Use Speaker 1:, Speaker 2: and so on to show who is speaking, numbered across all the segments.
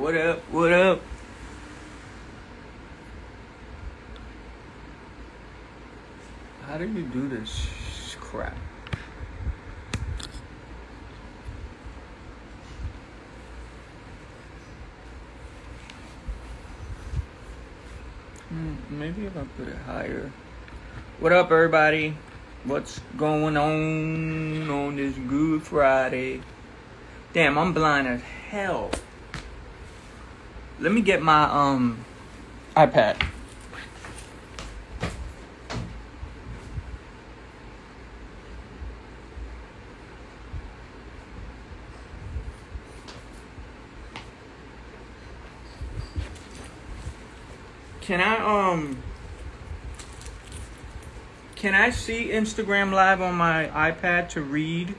Speaker 1: What up? What up? How do you do this crap? Maybe if I put it higher. What up, everybody? What's going on this Good Friday? Damn, I'm blind as hell. Let me get my iPad. Can I see Instagram Live on my iPad to read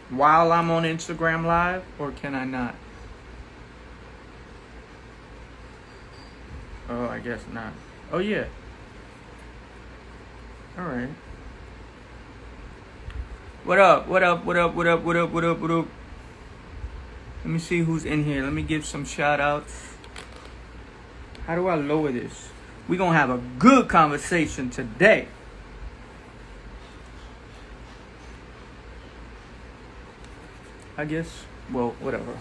Speaker 1: while I'm on Instagram Live, or can I not? Oh, I guess not. Oh, yeah. All right. What up? What up? What up? What up? What up? What up? What up? Let me see who's in here. Let me give some shout outs. How do I lower this? We're going to have a good conversation today. I guess. Well, whatever.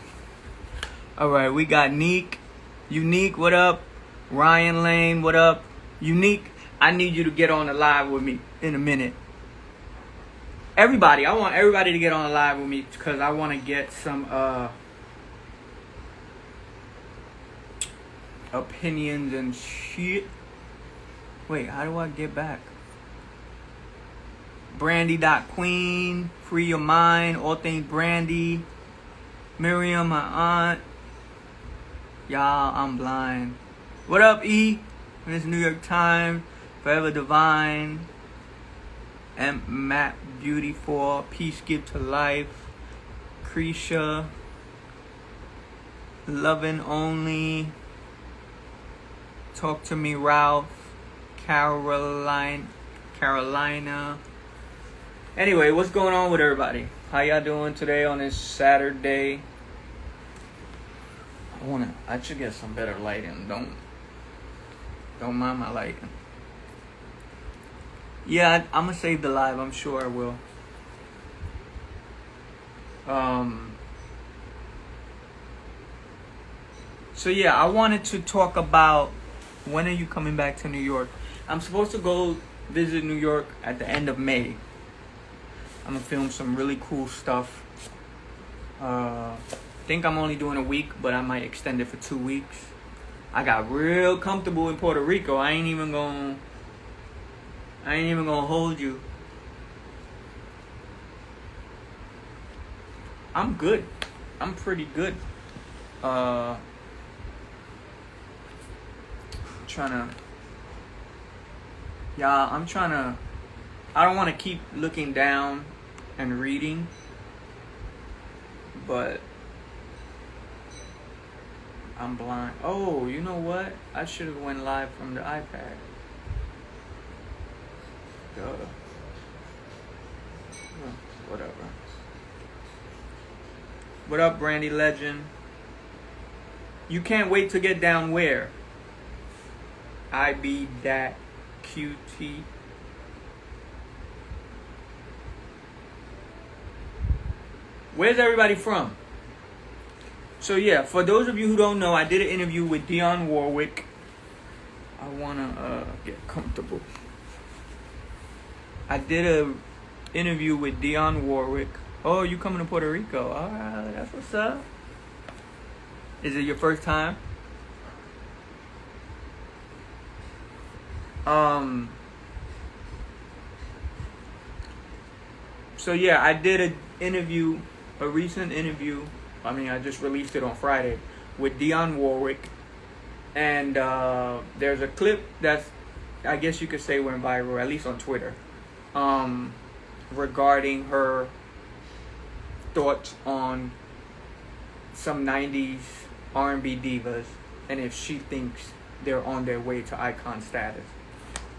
Speaker 1: All right, we got Neek. Unique, what up? Ryan Lane, what up? Unique, I need you to get on the live with me in a minute. Everybody, I want everybody to get on the live with me because I want to get some opinions and shit. Wait, how do I get back? Brandy.Queen, Free Your Mind, All Things Brandy, Miriam, my aunt. Y'all, I'm blind. What up, E? This New York Times, Forever Divine, and Matt Beautiful, Peace Give to Life, Krisha, Loving Only, Talk to Me Ralph, Carolina. Anyway, what's going on with everybody? How y'all doing today on this Saturday? I should get some better lighting. Don't mind my lighting. Yeah, I'm gonna save the live. I'm sure I will. So yeah, I wanted to talk about when are you coming back to New York? I'm supposed to go visit New York at the end of May. I'm gonna film some really cool stuff. Think I'm only doing a week, but I might extend it for 2 weeks. I got real comfortable in Puerto Rico. I ain't even gonna hold you. I'm good. I'm pretty good. I don't want to keep looking down and reading, but I'm blind. Oh, you know what? I should have went live from the iPad. Duh. Whatever. What up, Brandy Legend? You can't wait to get down where? IB that QT. Where's everybody from? So yeah, for those of you who don't know, I did an interview with Dionne Warwick. I wanna get comfortable. I did an interview with Dionne Warwick. Oh, you coming to Puerto Rico? All right, that's what's up. Is it your first time? So yeah, I did a recent interview. I mean, I just released it on Friday with Dionne Warwick, and there's a clip that's, I guess you could say, went viral, at least on Twitter, regarding her thoughts on some 90s R&B divas and if she thinks they're on their way to icon status.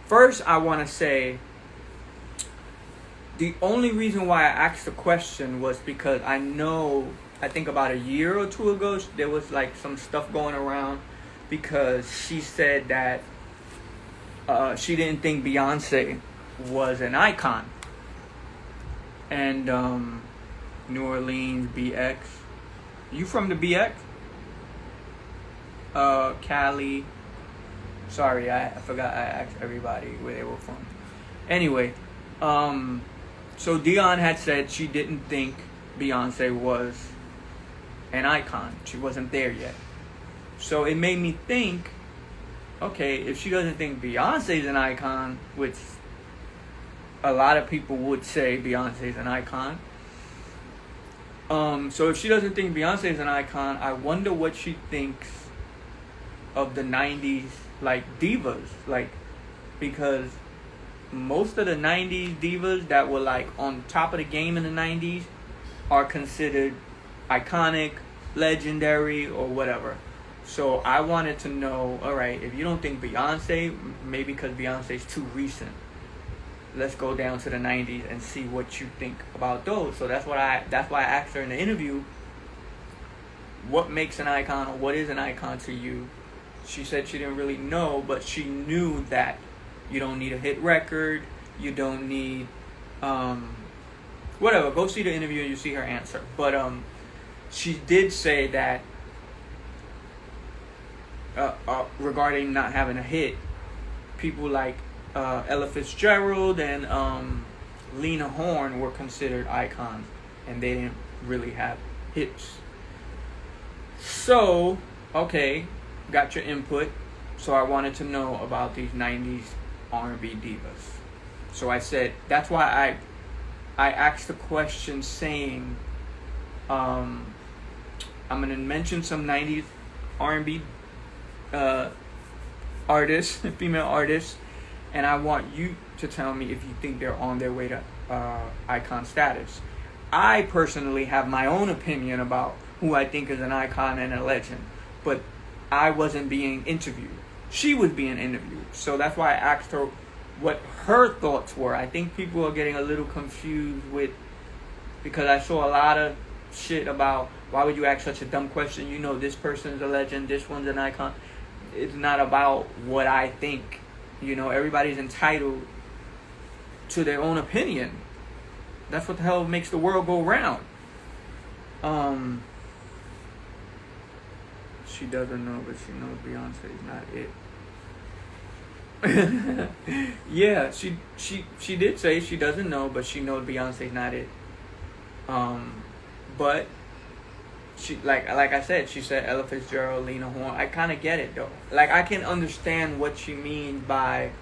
Speaker 1: First, I want to say the only reason why I asked the question was because I think about a year or two ago, there was like some stuff going around because she said that she didn't think Beyonce was an icon. And New Orleans, BX. You from the BX? Cali. Sorry, I forgot I asked everybody where they were from. Anyway, so Dionne had said she didn't think Beyonce was an icon. She wasn't there yet. So it made me think, okay, if she doesn't think Beyonce's an icon, which a lot of people would say Beyonce's an icon. So if she doesn't think Beyonce's an icon, I wonder what she thinks of the 90s, like, divas. Like, because most of the 90s divas that were, like, on top of the game in the 90s are considered iconic, legendary, or whatever. So I wanted to know, alright, if you don't think Beyonce, maybe because Beyonce's too recent, let's go down to the 90s and see what you think about those. So that's why I asked her in the interview, what makes an icon, or what is an icon to you? She said she didn't really know, but she knew that you don't need a hit record, you don't need whatever. Go see the interview and you see her answer. But she did say that regarding not having a hit, people like Ella Fitzgerald and Lena Horne were considered icons, and they didn't really have hits. So, okay, got your input. So I wanted to know about these 90s R&B divas. So I said, that's why I asked the question saying, I'm going to mention some 90s R&B artists, female artists, and I want you to tell me if you think they're on their way to icon status. I personally have my own opinion about who I think is an icon and a legend, but I wasn't being interviewed. She was being interviewed. So that's why I asked her what her thoughts were. I think people are getting a little confused with, because I saw a lot of shit about, why would you ask such a dumb question? You know, this person's a legend, this one's an icon. It's not about what I think. You know, everybody's entitled to their own opinion. That's what the hell makes the world go round. She doesn't know, but she knows Beyonce's not it. Yeah, she did say she doesn't know, but she knows Beyonce's not it. But she, like I said, she said Ella Fitzgerald, Lena Horne. I kind of get it though. Like, I can understand what she means by.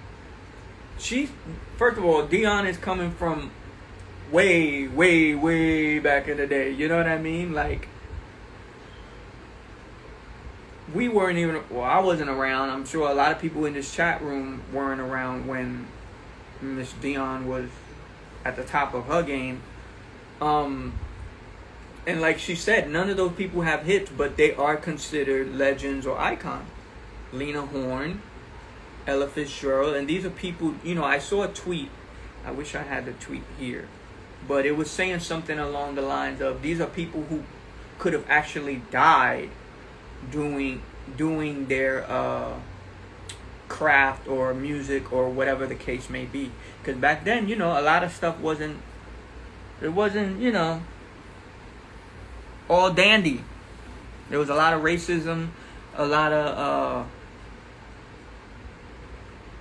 Speaker 1: First of all, Dionne is coming from way, way, way back in the day. You know what I mean? Like, we weren't even. Well, I wasn't around. I'm sure a lot of people in this chat room weren't around when Miss Dionne was at the top of her game. And like she said, none of those people have hits, but they are considered legends or icons. Lena Horne, Ella Fitzgerald, and these are people, you know, I saw a tweet. I wish I had the tweet here. But it was saying something along the lines of, these are people who could have actually died doing their craft or music or whatever the case may be. Because back then, you know, a lot of stuff wasn't, you know, all dandy. There was a lot of racism, a lot of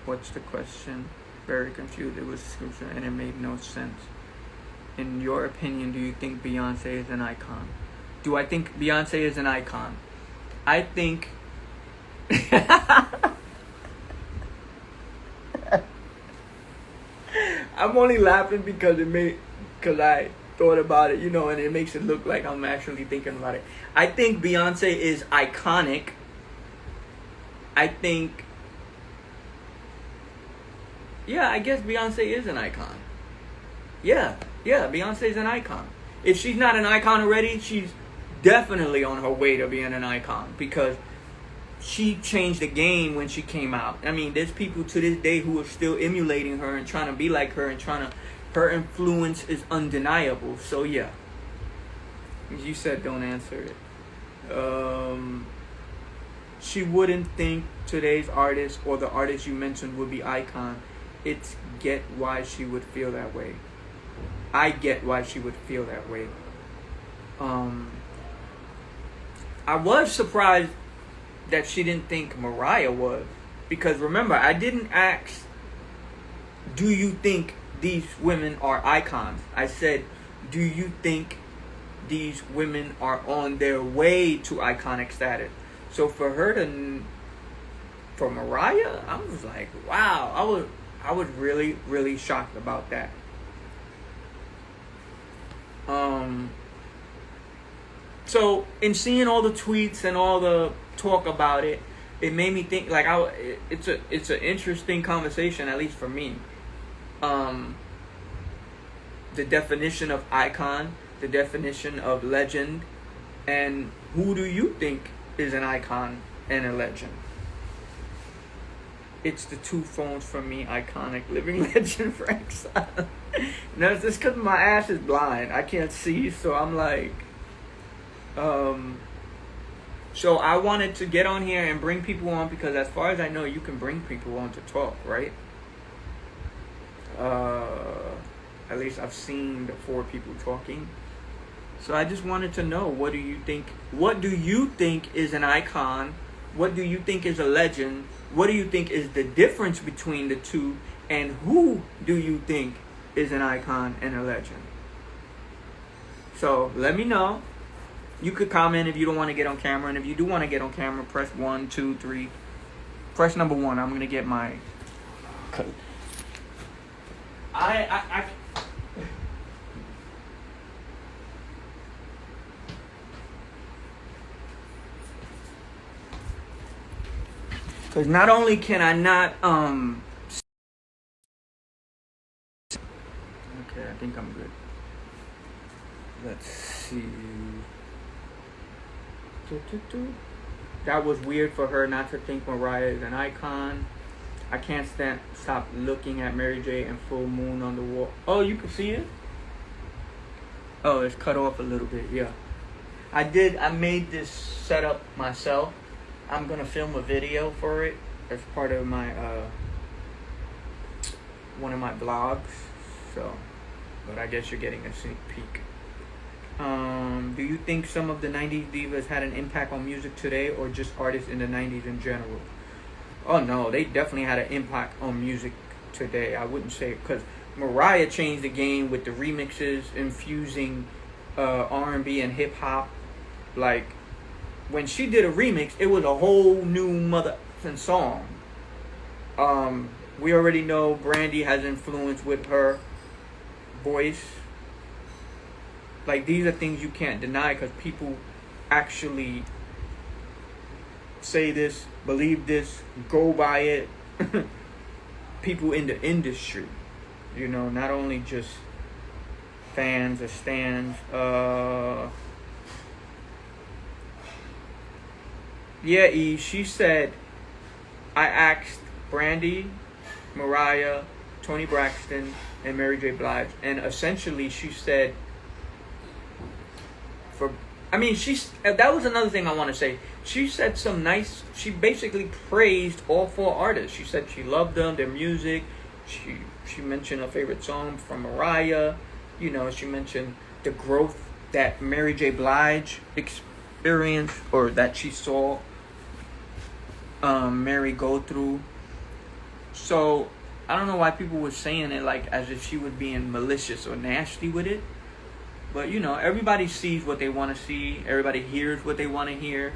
Speaker 1: what's the question? Very confused. It was scripture and it made no sense. In your opinion, do you think Beyonce is an icon? Do I think Beyonce is an icon? I think I'm only laughing because I thought about it, you know, and it makes it look like I'm actually thinking about it. I think Beyonce is iconic. I think, yeah, I guess Beyonce is an icon. Yeah, Beyonce is an icon. If she's not an icon already, she's definitely on her way to being an icon, because she changed the game when she came out. I mean, there's people to this day who are still emulating her and trying to be like her and trying to her influence is undeniable. So yeah, as you said, don't answer it. She wouldn't think today's artist or the artist you mentioned would be icon. It's get why she would feel that way. I get why she would feel that way. I was surprised that she didn't think Mariah was, because remember, I didn't ask, do you think these women are icons? I said, do you think these women are on their way to iconic status? So for Mariah, I was like, wow, I was really, really shocked about that. So in seeing all the tweets and all the talk about it, it made me think, like, it's an interesting conversation, at least for me. The definition of icon, the definition of legend, and who do you think is an icon and a legend? It's the two phones from me, iconic, living legend, Frank Silent. No, it's just because my ass is blind. I can't see, so I'm like... So I wanted to get on here and bring people on, because as far as I know, you can bring people on to talk, right? At least I've seen the 4 people talking. So I just wanted to know, what do you think? What do you think is an icon? What do you think is a legend? What do you think is the difference between the two? And who do you think is an icon and a legend? So let me know. You could comment if you don't want to get on camera, and if you do want to get on camera, press 1, 2, 3. Press number 1. I'm gonna get my. Because not only can I not okay, I think I'm good. Let's see. That was weird for her not to think Mariah is an icon. I can't stop looking at Mary J and Full Moon on the wall. Oh, you can see it? Oh, it's cut off a little bit, yeah. I made this setup myself. I'm gonna film a video for it as part of my one of my vlogs. So, but I guess you're getting a sneak peek. Do you think some of the 90s divas had an impact on music today, or just artists in the 90s in general? Oh no, they definitely had an impact on music today. I wouldn't say, because Mariah changed the game with the remixes, infusing R&B and hip hop. Like, when she did a remix, it was a whole new motherfucking song. We already know Brandy has influence with her voice. Like, these are things you can't deny, because people actually say this, believe this, go by it. People in the industry, you know, not only just fans or stans. Yeah, E, she said, I asked Brandy, Mariah, Toni Braxton, and Mary J. Blige, and essentially she said, that was another thing I want to say. She said she basically praised all 4 artists. She said she loved them, their music. She mentioned a favorite song from Mariah. You know, she mentioned the growth that Mary J. Blige experienced, or that she saw Mary go through. So I don't know why people were saying it like as if she was being malicious or nasty with it. But, you know, everybody sees what they want to see. Everybody hears what they want to hear.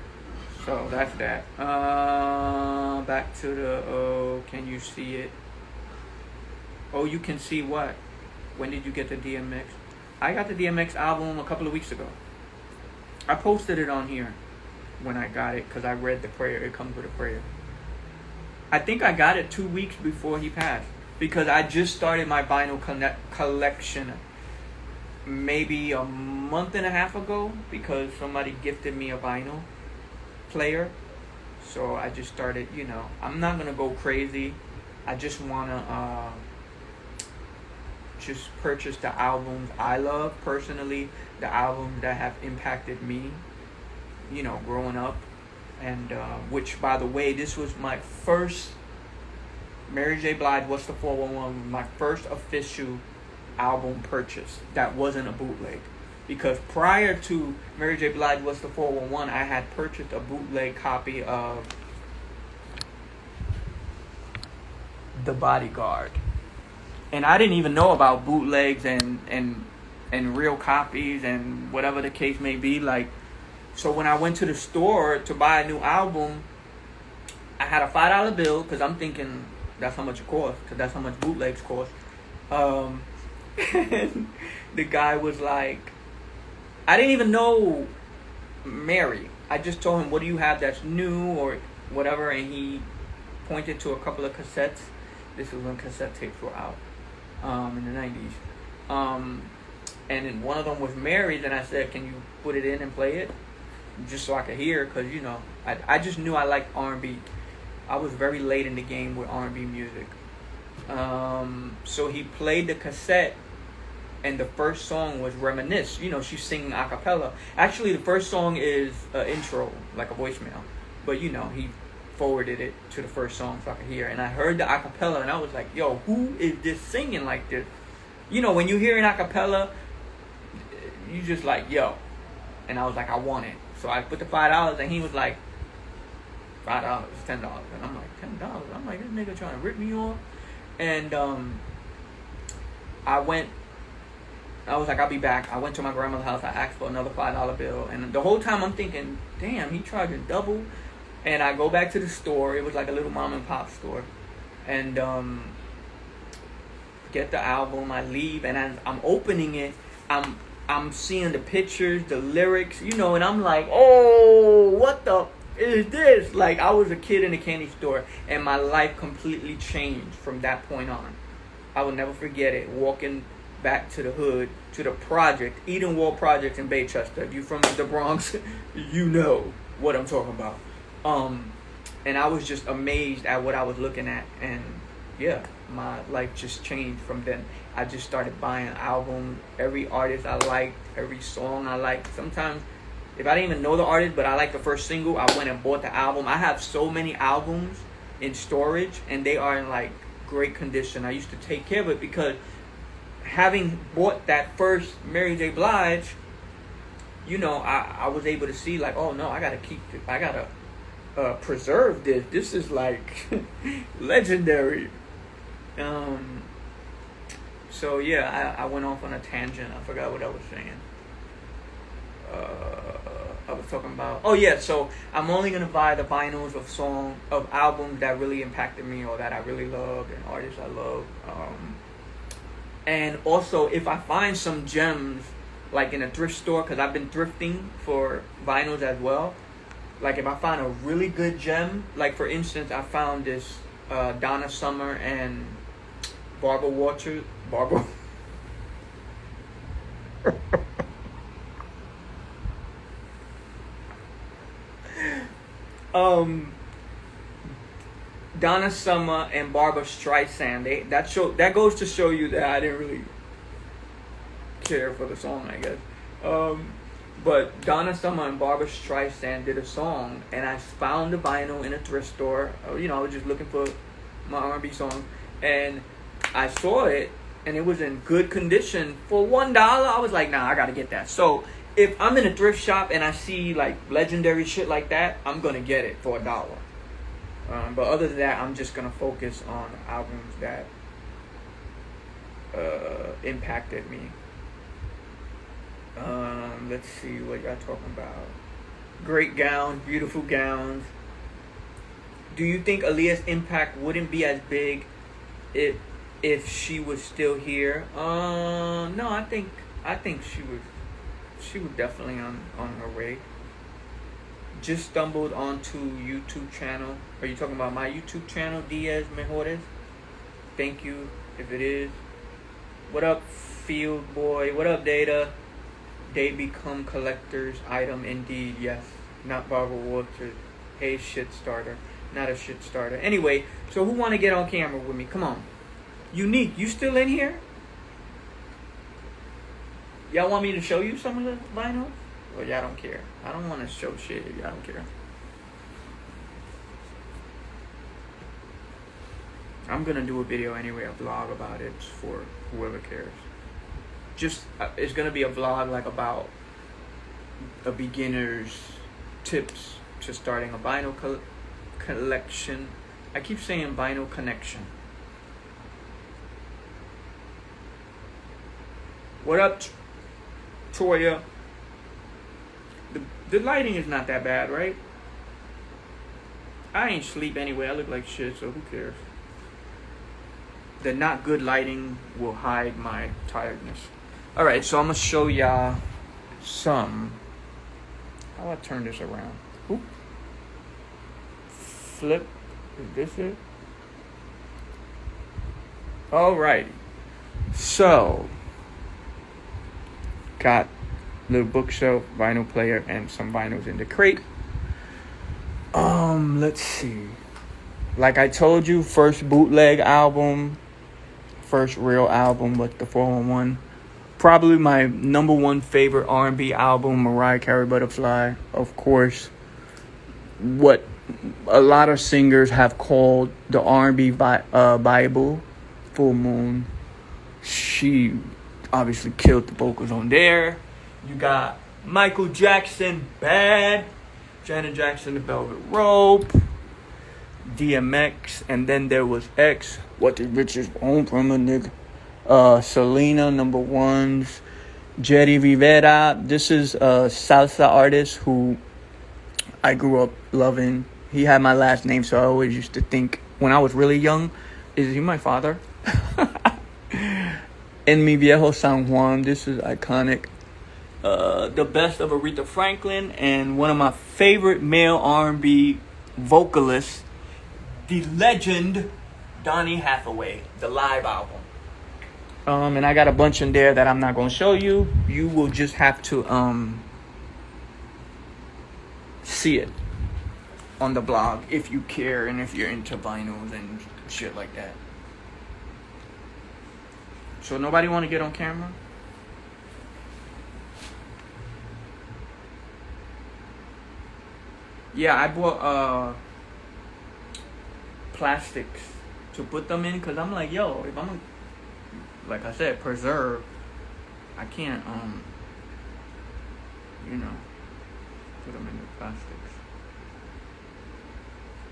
Speaker 1: So that's that. Back to the, can you see it? Oh, you can see what? When did you get the DMX? I got the DMX album a couple of weeks ago. I posted it on here when I got it, because I read the prayer. It comes with a prayer. I think I got it 2 weeks before he passed, because I just started my vinyl collection maybe a month and a half ago, because somebody gifted me a vinyl player. So I just started, you know, I'm not gonna go crazy. I just wanna just purchase the albums I love personally, the albums that have impacted me, you know, growing up. And which, by the way, this was my first Mary J. Blige, What's the 411, my first official album purchase that wasn't a bootleg. Because prior to Mary J. Blige, What's the 411, I had purchased a bootleg copy of The Bodyguard. And I didn't even know about bootlegs and real copies and whatever the case may be. Like, so when I went to the store to buy a new album, I had a $5 bill because I'm thinking that's how much it costs, because that's how much bootlegs cost. And the guy was like, I didn't even know Mary. I just told him, what do you have that's new or whatever? And he pointed to a couple of cassettes. This was when cassette tapes were out in the 90s. And then one of them was Mary's, and I said, can you put it in and play it? Just so I could hear, because, you know, I just knew I liked R&B. I was very late in the game with R&B music. So he played the cassette, and the first song was Reminisce. You know, she's singing a cappella. Actually, the first song is an intro, like a voicemail. But, you know, he forwarded it to the first song so I could hear. And I heard the a cappella, and I was like, yo, who is this singing like this? You know, when you hear an a cappella, you just like, yo. And I was like, I want it. So I put the $5, and he was like, $5, $10. And I'm like, $10? I'm like, this nigga trying to rip me off. And I was like, I'll be back. I went to my grandmother's house. I asked for another $5 bill. And the whole time I'm thinking, damn, he charging double. And I go back to the store. It was like a little mom and pop store. And get the album. I leave. And as I'm opening it, I'm seeing the pictures, the lyrics, you know, and I'm like, oh, what the is this? Like, I was a kid in a candy store, and my life completely changed from that point on. I will never forget it. Walking back to the hood, to the project, Eden Wall Project in Baychester. If you're from the Bronx, you know what I'm talking about. And I was just amazed at what I was looking at, and yeah, my life just changed from then. I just started buying albums, every artist I liked, every song I liked. Sometimes, if I didn't even know the artist, but I liked the first single, I went and bought the album. I have so many albums in storage, and they are in like great condition. I used to take care of it because having bought that first Mary J. Blige, you know, I was able to see like, oh no, I gotta keep it. I gotta preserve this. This is like legendary. So yeah, I went off on a tangent. I forgot what I was saying. I was talking about, oh yeah, so I'm only gonna buy the vinyls of albums that really impacted me or that I really loved and artists I love. And also, if I find some gems like in a thrift store, because I've been thrifting for vinyls as well. Like if I find a really good gem, like for instance, I found this Donna Summer and Barbara Walters. Donna Summer and Barbara Streisand. That goes to show you that I didn't really care for the song, I guess. But Donna Summer and Barbara Streisand did a song, and I found the vinyl in a thrift store. You know, I was just looking for my R&B song, and I saw it, and it was in good condition for $1. I was like, nah, I gotta get that. So if I'm in a thrift shop and I see like legendary shit like that, I'm gonna get it for $1. But other than that, I'm just gonna focus on albums that impacted me. Let's see what y'all talking about. Great gowns, beautiful gowns. Do you think Aaliyah's impact wouldn't be as big if she was still here? No, I think she was definitely on her way. Just stumbled onto YouTube channel. Are you talking about my YouTube channel, Diaz Mejores? Thank you if it is. What up, Field Boy? What up, Data? They become collector's item indeed, yes. Not Barbara Walters. Hey, shit starter. Not a shit starter. Anyway, so who want to get on camera with me? Come on. Unique, you still in here? Y'all want me to show you some of the vinyls? Or y'all don't care? I don't want to show shit if y'all don't care. I'm gonna do a video anyway, a vlog about it for whoever cares. Just it's gonna be a vlog like about a beginner's tips to starting a vinyl collection. I keep saying vinyl connection. What up, Toya? The lighting is not that bad, right? I ain't sleep anyway. I look like shit, so who cares? The not good lighting will hide my tiredness. Alright, so I'm gonna show y'all some. How do I turn this around? Oop. Flip. Is this it? Alrighty. So, got little bookshelf, vinyl player, and some vinyls in the crate. Let's see. Like I told you, first bootleg album, first real album with the 411. Probably my number one favorite R&B album, Mariah Carey, Butterfly. Of course, what a lot of singers have called the R&B Bible, Full Moon. She obviously killed the vocals on there. You got Michael Jackson, Bad. Janet Jackson, The Velvet Rope. DMX. And then there was X. What the bitches want from a nigga. Selena, number ones. Jerry Rivera. This is a salsa artist who I grew up loving. He had my last name, so I always used to think, when I was really young, is he my father? En Mi Viejo San Juan. This is iconic. The best of Aretha Franklin, and one of my favorite male R&B vocalists, the legend Donny Hathaway, the live album. And I got a bunch in there that I'm not gonna show you. You will just have to see it on the blog if you care and if you're into vinyls and shit like that. So nobody want to get on camera? Yeah, I bought plastics to put them in, because I'm like, yo, if I'm like I said, preserve, I can't put them in the plastics.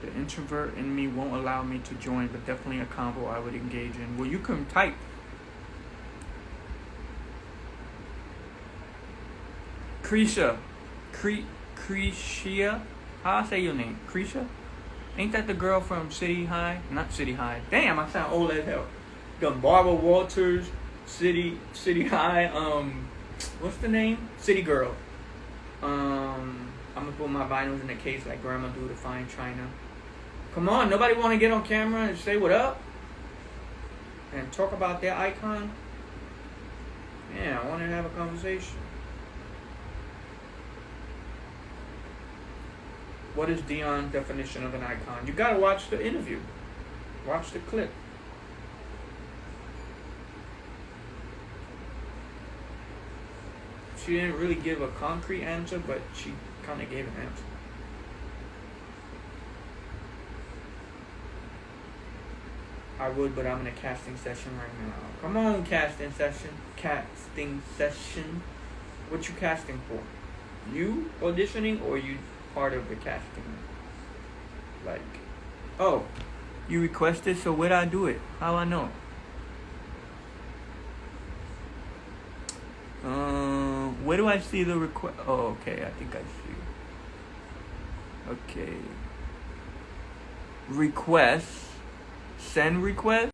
Speaker 1: The introvert in me won't allow me to join, but definitely a convo I would engage in. Well, you can type. Cretia. How I say your name? Cretia? Ain't that the girl from City High? Not City High. Damn, I sound old as hell. The Barbara Walters, City High, what's the name? City Girl. I'm gonna put my vinyls in the case like grandma do to fine china. Come on, nobody wanna get on camera and say what up? And talk about their icon? Yeah, I wanna have a conversation. What is Dionne's definition of an icon? You gotta watch the interview. Watch the clip. She didn't really give a concrete answer, but she kind of gave an answer. I would, but I'm in a casting session right now. Come on, casting session. What you casting for? You auditioning, or you part of the casting? Like, oh, you requested, so where'd I do it? How I know? Where do I see the request? Oh, okay, I think I see. Okay. Request. Send request.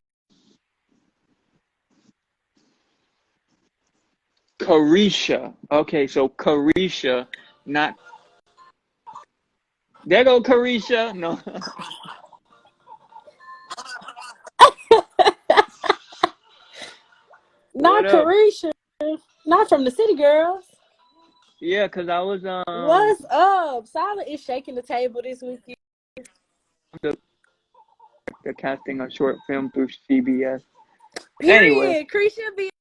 Speaker 1: Carisha. Okay, so Carisha, not. There go Carisha. No.
Speaker 2: Not Carisha. Not from the City Girls.
Speaker 1: Yeah, cause I was
Speaker 2: What's up? Silent is shaking the table this weekend.
Speaker 1: The casting a short film through CBS.
Speaker 2: Period.
Speaker 1: Anyway.
Speaker 2: Carisha be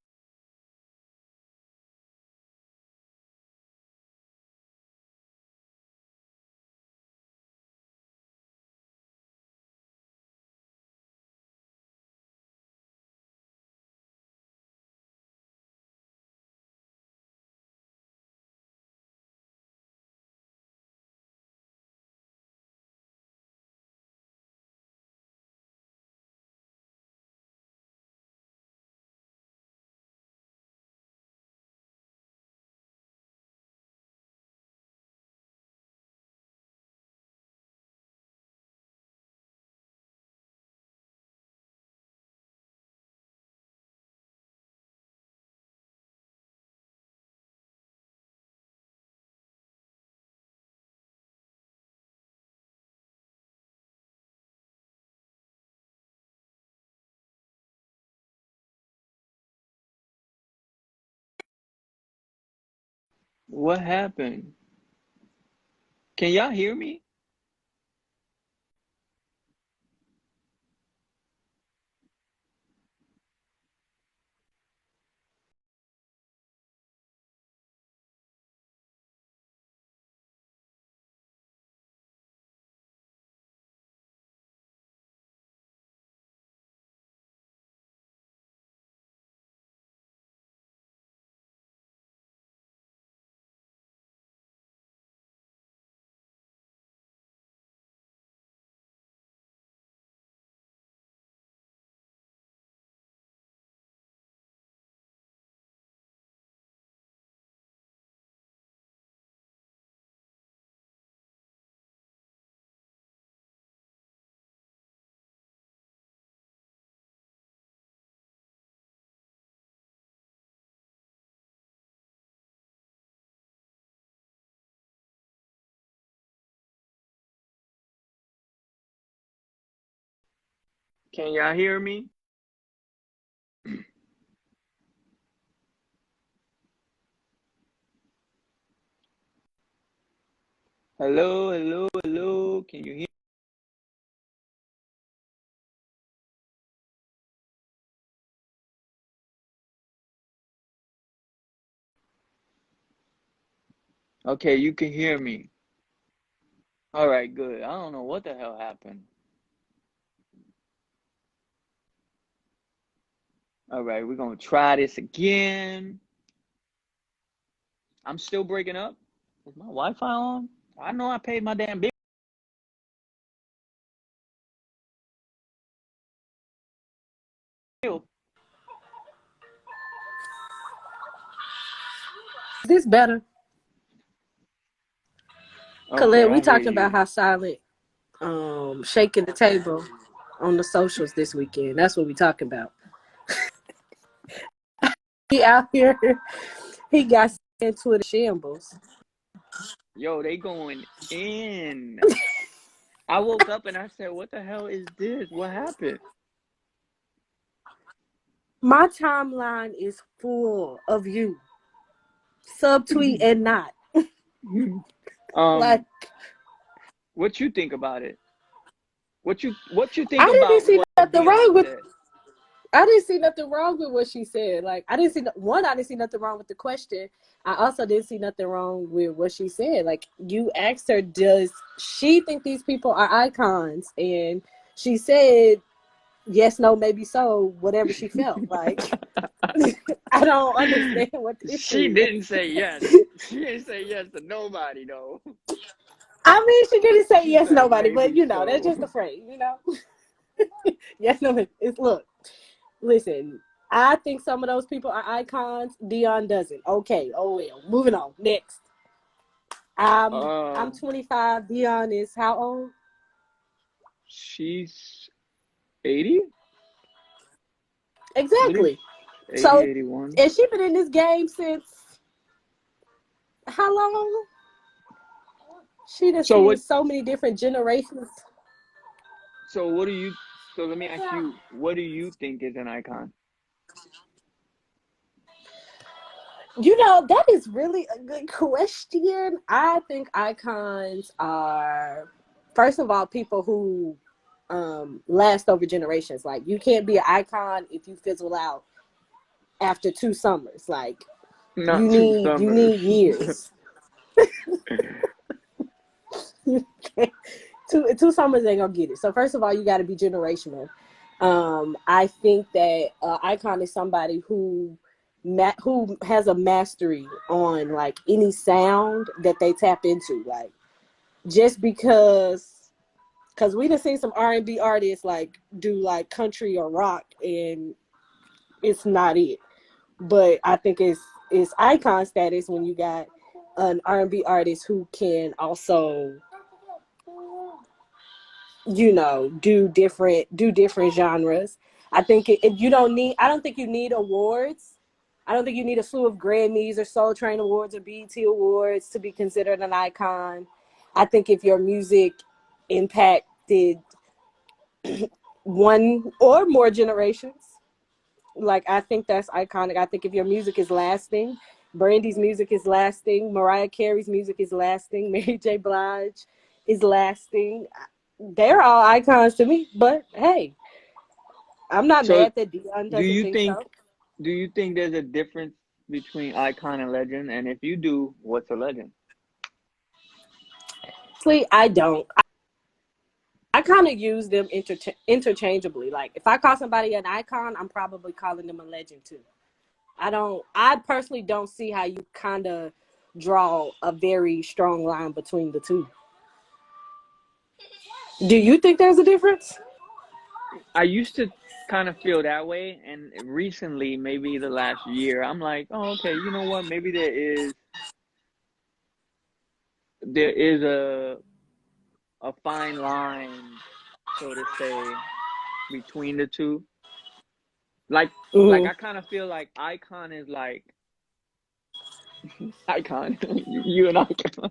Speaker 1: What happened? Can y'all hear me? Can y'all hear me? Hello, hello, hello. Can you hear? Okay, you can hear me. All right, good. I don't know what the hell happened. All right, we're gonna try this again. I'm still breaking up. Is my Wi-Fi on? I know I paid my damn bill.
Speaker 2: Is this better?
Speaker 1: Okay,
Speaker 2: Colette, we
Speaker 1: I hear
Speaker 2: talking about
Speaker 1: you.
Speaker 2: how Silent shaking the table on the socials this weekend. That's what we talking about. He out here, he got into the shambles.
Speaker 1: Yo, they going in. I woke up and I said, "What the hell is this? What happened?"
Speaker 2: My timeline is full of you, subtweet and not. Like,
Speaker 1: um, what you think about it? What you
Speaker 2: I
Speaker 1: think
Speaker 2: didn't
Speaker 1: about
Speaker 2: see
Speaker 1: what
Speaker 2: nothing wrong
Speaker 1: Dionne
Speaker 2: with.
Speaker 1: said?
Speaker 2: I didn't see nothing wrong with what she said. Like, I didn't see one. I didn't see nothing wrong with the question. I also didn't see nothing wrong with what she said. Like, you asked her, does she think these people are icons? And she said, yes, no, maybe so. Whatever she felt like. I don't understand what this
Speaker 1: She
Speaker 2: is.
Speaker 1: didn't say yes. She didn't say yes to nobody though.
Speaker 2: I mean, she didn't say
Speaker 1: She
Speaker 2: yes,
Speaker 1: said
Speaker 2: nobody, but
Speaker 1: maybe
Speaker 2: you know, that's
Speaker 1: so.
Speaker 2: just a phrase. You know, yes, no. It's look. Listen, I think some of those people are icons. Dionne doesn't. Okay. Oh well. Moving on. Next. I'm
Speaker 1: Uh,
Speaker 2: 25. Dionne is how old?
Speaker 1: she's 80, eighty,
Speaker 2: Exactly.
Speaker 1: 80,
Speaker 2: So,
Speaker 1: 81.
Speaker 2: and she been in this game since how long? She done
Speaker 1: So
Speaker 2: seen
Speaker 1: what?
Speaker 2: so many different generations.
Speaker 1: So what do you? So let me ask you, what do you think is an icon?
Speaker 2: You know, that is really a good question. I think icons are, first of all, people who last over generations. Like, you can't be an icon if you fizzle out after 2 summers. Like,
Speaker 1: Not two
Speaker 2: you
Speaker 1: summers.
Speaker 2: need years. Two summers ain't gonna get it. So first of all, you got to be generational. I think that icon is somebody who has a mastery on like any sound that they tap into. Like, just because we done seen some R&B artists like do like country or rock, and it's not it. But I think it's icon status when you got an R&B artist who can also, you know, do different genres. I think you don't need. I don't think you need awards. I don't think you need a slew of Grammys or Soul Train Awards or BET Awards to be considered an icon. I think if your music impacted one or more generations, like, I think that's iconic. I think if your music is lasting Brandy's music is lasting. Mariah Carey's music is lasting. Mary J. Blige is lasting. They're all icons to me. But hey, I'm not
Speaker 1: So,
Speaker 2: mad that Dionne
Speaker 1: do
Speaker 2: doesn't
Speaker 1: you
Speaker 2: think so.
Speaker 1: think do you think there's a difference between icon and legend? And if you do, what's a legend?
Speaker 2: Honestly, I don't. I kind of use them interchangeably. Like if I call somebody an icon, I'm probably calling them a legend too. I personally don't see how you kind of draw a very strong line between the two. Do you think there's a difference?
Speaker 1: I used to kind of feel that way, and recently, maybe the last year, I'm like, oh, okay, you know what? Maybe there is a fine line, so to say, between the two. Like
Speaker 2: Hmm.
Speaker 1: I kind of feel like icon is like icon, you an icon.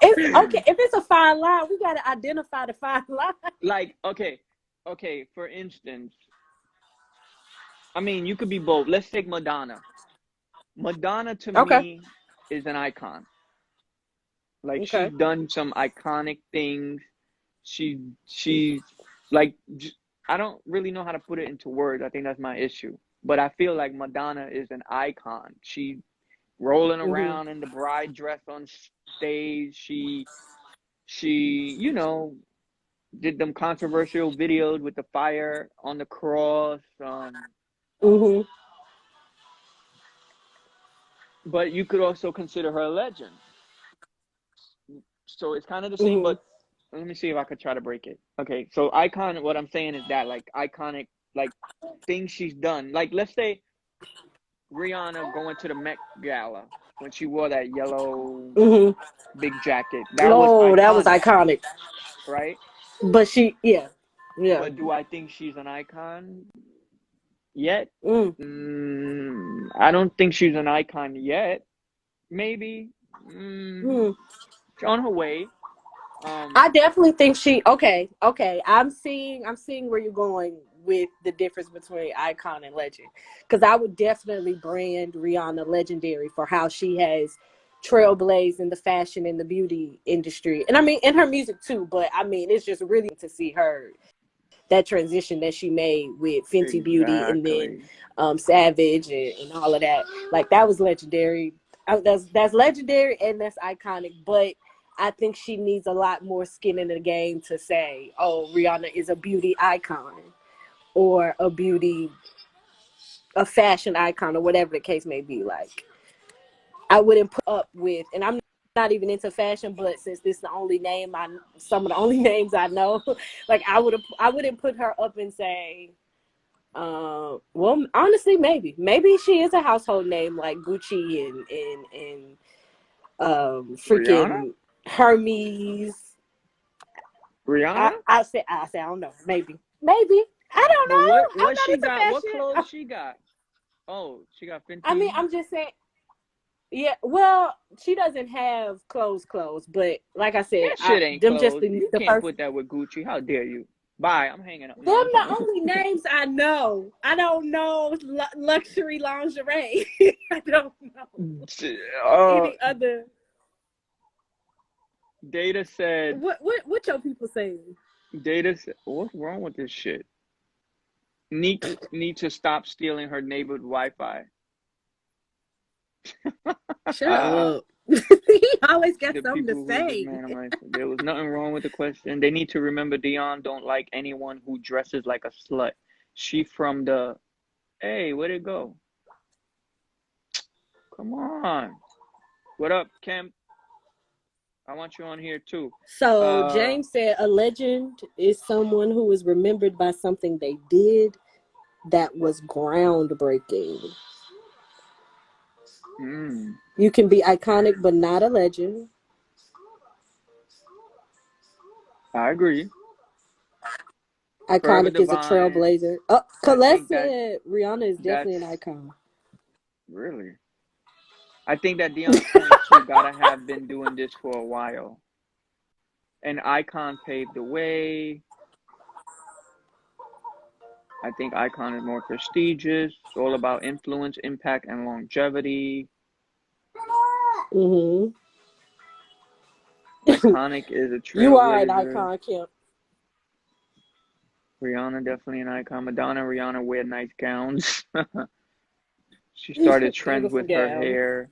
Speaker 2: It's okay if it's a fine line. We got to identify the fine line.
Speaker 1: Like, okay, for instance, I mean, you could be both. Let's take Madonna. Madonna to
Speaker 2: Okay.
Speaker 1: me is an icon. Like she's
Speaker 2: Okay.
Speaker 1: done some iconic things. She's like I don't really know how to put it into words. I think that's my issue. But I feel like Madonna is an icon. She rolling
Speaker 2: Hmm.
Speaker 1: around in the bride dress on stage. She did them controversial videos with the fire on the cross.
Speaker 2: Hmm.
Speaker 1: But you could also consider her a legend. So it's kind of the same,
Speaker 2: Hmm.
Speaker 1: but let me see if I could try to break it. Okay, so icon, what I'm saying is that like iconic, like things she's done. Like let's say Rihanna going to the Met Gala when she wore that yellow
Speaker 2: Hmm.
Speaker 1: big jacket. That was
Speaker 2: Oh, that was
Speaker 1: iconic,
Speaker 2: iconic.
Speaker 1: right?
Speaker 2: But yeah.
Speaker 1: But do I think she's an icon yet?
Speaker 2: Mm.
Speaker 1: I don't think she's an icon yet. Maybe.
Speaker 2: Mm.
Speaker 1: She's on her way.
Speaker 2: I definitely think okay. I'm seeing where you're going with the difference between icon and legend. Because I would definitely brand Rihanna legendary for how she has trailblazed in the fashion and the beauty industry. And I mean in her music too, but I mean it's just really to see her that transition that she made with Fenty Beauty and then
Speaker 1: Exactly.
Speaker 2: Savage and all of that. Like that was legendary. That's legendary and that's iconic. But I think she needs a lot more skin in the game to say, "Oh, Rihanna is a beauty icon or a fashion icon or whatever the case may be." Like I wouldn't put up with, and I'm not even into fashion, but since this is the only name some of the only names I know, like I wouldn't put her up and say, well, honestly, maybe she is a household name like Gucci and
Speaker 1: Rihanna?
Speaker 2: freaking Hermes.
Speaker 1: Rihanna?
Speaker 2: I say I don't know, maybe I don't
Speaker 1: But what
Speaker 2: know. I'm
Speaker 1: what
Speaker 2: not
Speaker 1: she
Speaker 2: into
Speaker 1: got? What clothes
Speaker 2: fashion.
Speaker 1: she got? Oh, she got
Speaker 2: I mean,
Speaker 1: Fenty.
Speaker 2: I'm just saying. Yeah, well, she doesn't have clothes, but like I said,
Speaker 1: That shit ain't
Speaker 2: them just
Speaker 1: clothes. You
Speaker 2: the
Speaker 1: can't
Speaker 2: first.
Speaker 1: put that with Gucci. How dare you? Bye. I'm hanging up. No,
Speaker 2: Them
Speaker 1: I'm
Speaker 2: the
Speaker 1: playing.
Speaker 2: only names I know. I don't know luxury lingerie. I don't know
Speaker 1: uh,
Speaker 2: any other.
Speaker 1: Data said.
Speaker 2: What your people saying?
Speaker 1: Data said. What's wrong with this shit? Neek needs to stop stealing her neighbor's Wi-Fi.
Speaker 2: Shut up. He always got
Speaker 1: The
Speaker 2: something to
Speaker 1: people who
Speaker 2: say.
Speaker 1: demand my there was nothing wrong with the question. They need to remember Dionne don't like anyone who dresses like a slut. She from the hey, where'd it go? Come on. What up, Kemp? I want you on here too.
Speaker 2: So
Speaker 1: Uh,
Speaker 2: James said a legend is someone who is remembered by something they did that was groundbreaking.
Speaker 1: mm,
Speaker 2: You can be iconic but not a legend.
Speaker 1: I agree. Forever
Speaker 2: Iconic is a
Speaker 1: Divine.
Speaker 2: trailblazer. Oh,
Speaker 1: I
Speaker 2: Colette
Speaker 1: think
Speaker 2: said Rihanna is definitely
Speaker 1: that's
Speaker 2: an icon.
Speaker 1: really. I think that Dion's point too gotta have been doing this for a while. An icon paved the way. I think icon is more prestigious. It's all about influence, impact, and longevity.
Speaker 2: Hmm.
Speaker 1: Iconic is a
Speaker 2: You are an
Speaker 1: trailblazer.
Speaker 2: icon, Kim.
Speaker 1: Rihanna definitely an icon. Madonna, Rihanna wear nice gowns. She started trends
Speaker 2: Beautiful
Speaker 1: with her
Speaker 2: gown.
Speaker 1: hair.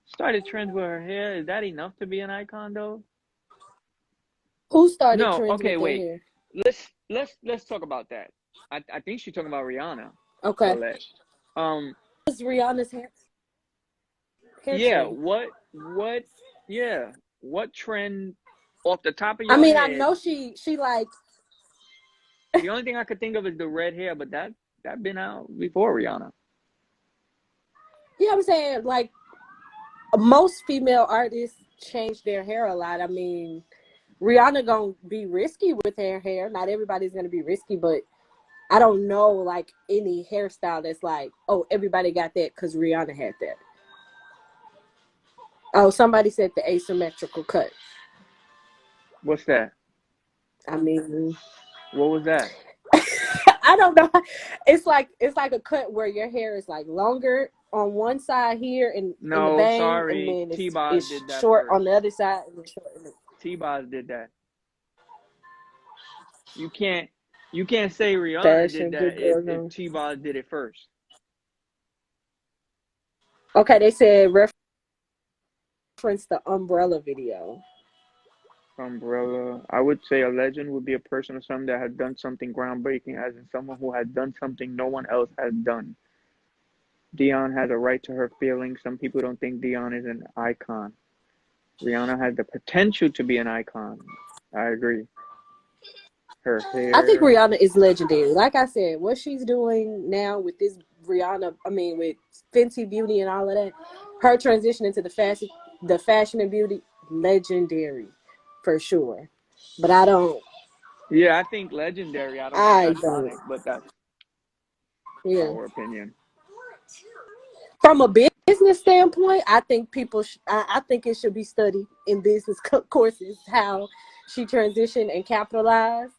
Speaker 1: Started trends with her hair. Is that enough to be an icon though?
Speaker 2: Who started
Speaker 1: No.
Speaker 2: trends
Speaker 1: Okay,
Speaker 2: with their
Speaker 1: wait.
Speaker 2: hair?
Speaker 1: Let's talk about that. I think she's talking about Rihanna.
Speaker 2: Okay.
Speaker 1: Colette. Um.
Speaker 2: What's Rihanna's hair
Speaker 1: Yeah.
Speaker 2: trend?
Speaker 1: What? Yeah. What trend off the top of
Speaker 2: I
Speaker 1: your
Speaker 2: mean, I
Speaker 1: head?
Speaker 2: know she like,
Speaker 1: The only thing I could think of is the red hair, but that been out before Rihanna.
Speaker 2: you know what I'm saying? Like, most female artists change their hair a lot. I mean, Rihanna gonna be risky with her hair. Not everybody's gonna be risky, but I don't know like any hairstyle that's like, oh, everybody got that because Rihanna had that. Oh, somebody said the asymmetrical cut.
Speaker 1: What's that?
Speaker 2: I mean,
Speaker 1: What was that?
Speaker 2: I don't know. It's like a cut where your hair is like longer on one side here in the
Speaker 1: No,
Speaker 2: bang, and
Speaker 1: sorry.
Speaker 2: then
Speaker 1: T-Boz
Speaker 2: it's
Speaker 1: did that
Speaker 2: short
Speaker 1: first.
Speaker 2: on the other side. And it's short in the...
Speaker 1: T-Boz did that. You can't say Rihanna did
Speaker 2: Fashion,
Speaker 1: that
Speaker 2: good
Speaker 1: if
Speaker 2: girl. No.
Speaker 1: T-Boz did it first.
Speaker 2: Okay, they said reference the umbrella video.
Speaker 1: Umbrella. I would say a legend would be a person or something that had done something groundbreaking, as in someone who had done something no one else had done. Dionne has a right to her feelings. Some people don't think Dionne is an icon. Rihanna has the potential to be an icon. I agree. Her
Speaker 2: I think
Speaker 1: hair.
Speaker 2: Rihanna is legendary. Like I said, what she's doing now with this with Fenty Beauty and all of that, her transition into the fashion and beauty, legendary, for sure. But
Speaker 1: Yeah, I think legendary. I don't think
Speaker 2: I don't,
Speaker 1: iconic, but that's
Speaker 2: yeah.
Speaker 1: our opinion.
Speaker 2: From a business standpoint, I think I think it should be studied in business courses how she transitioned and capitalized.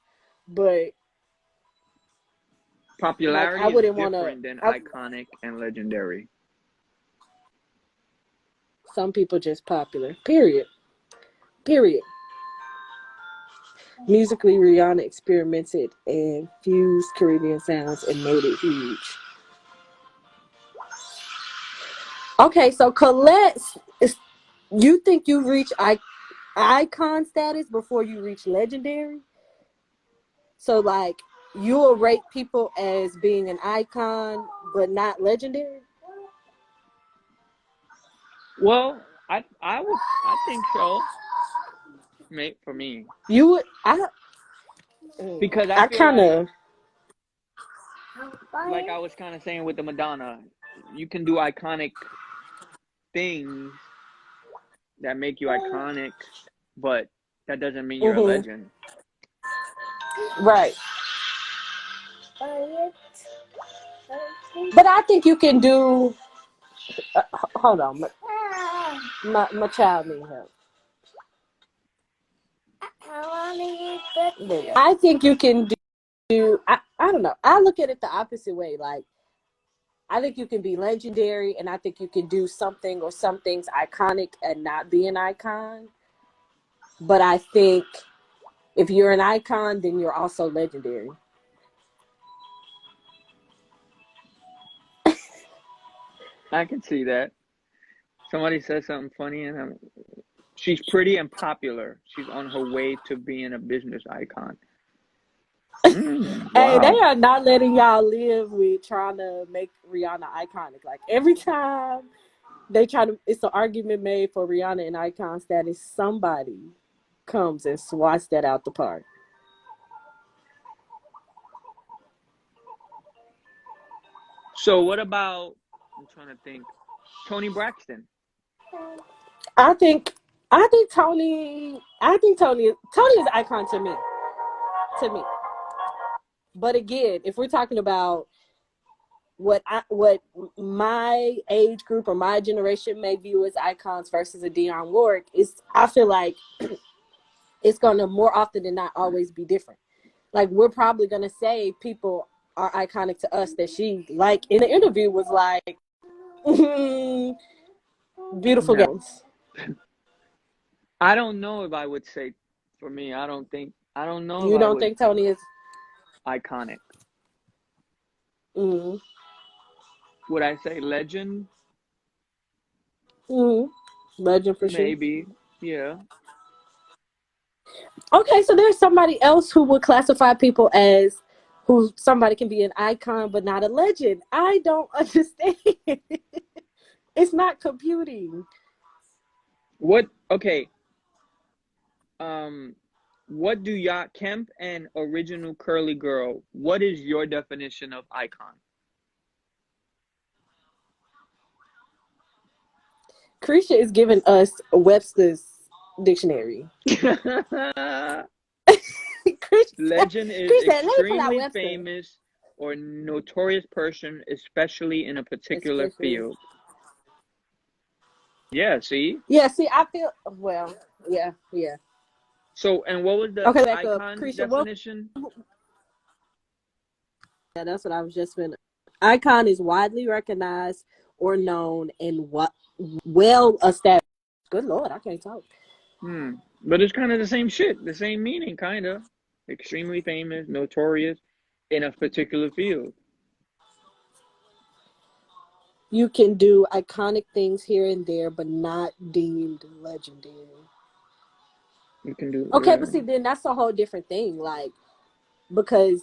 Speaker 2: But like, I
Speaker 1: Popularity is
Speaker 2: wouldn't want to.
Speaker 1: different than iconic and legendary.
Speaker 2: Some people just popular. Period. Period. Musically, Rihanna experimented and fused Caribbean sounds and made it huge. Okay, so Colette, you think you reach icon status before you reach legendary? So like, you will rate people as being an icon but not legendary?
Speaker 1: Well, I think so. Mate, for me,
Speaker 2: You would
Speaker 1: because I
Speaker 2: I
Speaker 1: feel
Speaker 2: kind of
Speaker 1: like I was kind of saying with the Madonna, you can do iconic things that make you iconic, but that doesn't mean you're a
Speaker 2: hmm
Speaker 1: legend.
Speaker 2: right. But I think you can do. Hold on, my child needs help. I think you can do. I don't know. I look at it the opposite way. Like, I think you can be legendary, and I think you can do something or some things iconic and not be an icon. But I think if you're an icon, then you're also legendary.
Speaker 1: I can see that. Somebody said something funny, and she's pretty and popular. She's on her way to being a business icon.
Speaker 2: Hey, they
Speaker 1: Wow.
Speaker 2: are not letting y'all live with trying to make Rihanna iconic. Like, every time it's an argument made for Rihanna and icon status, somebody comes and swats that out the park.
Speaker 1: So what about? I'm trying to think. Toni Braxton.
Speaker 2: I think Tony is an icon to me. To me. But again, if we're talking about what my age group or my generation may view as icons versus a Dionne Warwick, I feel like it's gonna more often than not always be different. Like, we're probably gonna say people are iconic to us that she, like in the interview, was like, beautiful
Speaker 1: Yeah.
Speaker 2: gowns.
Speaker 1: I don't know if I would say, for me, I don't know if
Speaker 2: You
Speaker 1: I
Speaker 2: don't
Speaker 1: would
Speaker 2: think Tony is?
Speaker 1: iconic.
Speaker 2: Mm-hmm.
Speaker 1: Would I say legend?
Speaker 2: Mm-hmm. Legend for sure.
Speaker 1: Maybe. Yeah.
Speaker 2: Okay, so there's somebody else who would classify people as who somebody can be an icon but not a legend. I don't understand. It's not computing.
Speaker 1: Okay. Um, what do Yacht Kemp and Original Curly Girl? What is your definition of icon?
Speaker 2: Krisha is giving us Webster's dictionary.
Speaker 1: Legend is
Speaker 2: Krisha, let me pull out
Speaker 1: extremely
Speaker 2: Webster.
Speaker 1: famous or notorious person, especially in a particular
Speaker 2: Especially.
Speaker 1: field. Yeah, see?
Speaker 2: Yeah, see, I feel well. Yeah.
Speaker 1: So, and what was the
Speaker 2: Okay, back up,
Speaker 1: icon
Speaker 2: Krisha. What?
Speaker 1: definition?
Speaker 2: Yeah, that's what I was just finna. Icon is widely recognized or known and what well established. Good Lord, I can't talk.
Speaker 1: But it's kind of the same shit, the same meaning, kind of. Extremely famous, notorious in a particular field.
Speaker 2: You can do iconic things here and there, but not deemed legendary.
Speaker 1: You can do,
Speaker 2: Okay,
Speaker 1: yeah.
Speaker 2: but see, then that's a whole different thing. Like, because,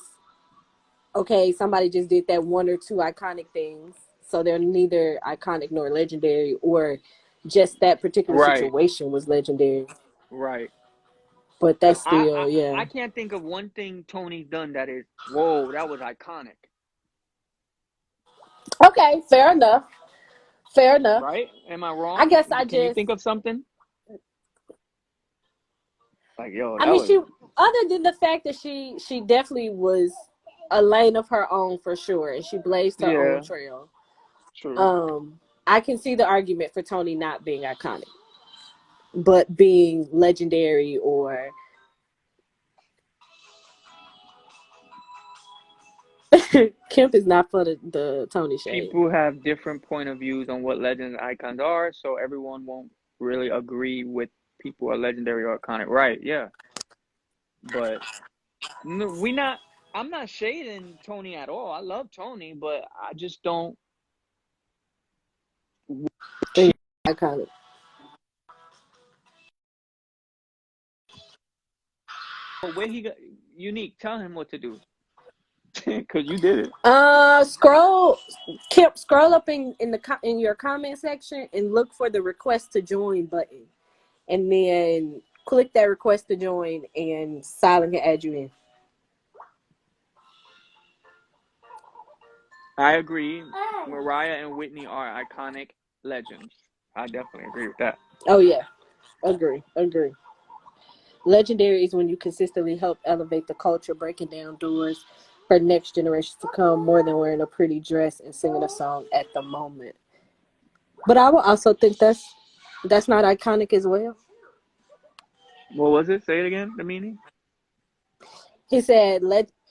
Speaker 2: okay, somebody just did that one or two iconic things. So they're neither iconic nor legendary, or just that particular
Speaker 1: Right,
Speaker 2: situation was legendary.
Speaker 1: right.
Speaker 2: But
Speaker 1: Because
Speaker 2: that's still, yeah.
Speaker 1: I can't think of one thing Tony's done that is, whoa, that was iconic.
Speaker 2: Okay, fair enough. Fair enough.
Speaker 1: Right? Am I
Speaker 2: I
Speaker 1: wrong?
Speaker 2: guess I
Speaker 1: Can you
Speaker 2: just,
Speaker 1: think of something? Like, yo,
Speaker 2: I
Speaker 1: that
Speaker 2: mean,
Speaker 1: was
Speaker 2: other than the fact that she definitely was a lane of her own for sure, and she blazed her own
Speaker 1: yeah,
Speaker 2: trail.
Speaker 1: true.
Speaker 2: I can see the argument for Tony not being iconic, but being legendary or Kemp is not for the Tony shade.
Speaker 1: People have different point of views on what legends and icons are, so everyone won't really agree with people are legendary or iconic. Right, yeah. But no, I'm not shading Tony at all. I love Tony, but I just don't
Speaker 2: Think iconic.
Speaker 1: where he got unique. Tell him what to do. Cause you did it.
Speaker 2: Scroll, Kemp, scroll up in your comment section and look for the request to join button, and then click that request to join, and Silent can add you in.
Speaker 1: I agree. Mariah and Whitney are iconic legends. I definitely agree with that.
Speaker 2: Oh yeah, agree. Legendary is when you consistently help elevate the culture, breaking down doors for next generation to come, more than wearing a pretty dress and singing a song at the moment. But I would also think that's not iconic as well.
Speaker 1: What was it? Say it again. The meaning?
Speaker 2: He said,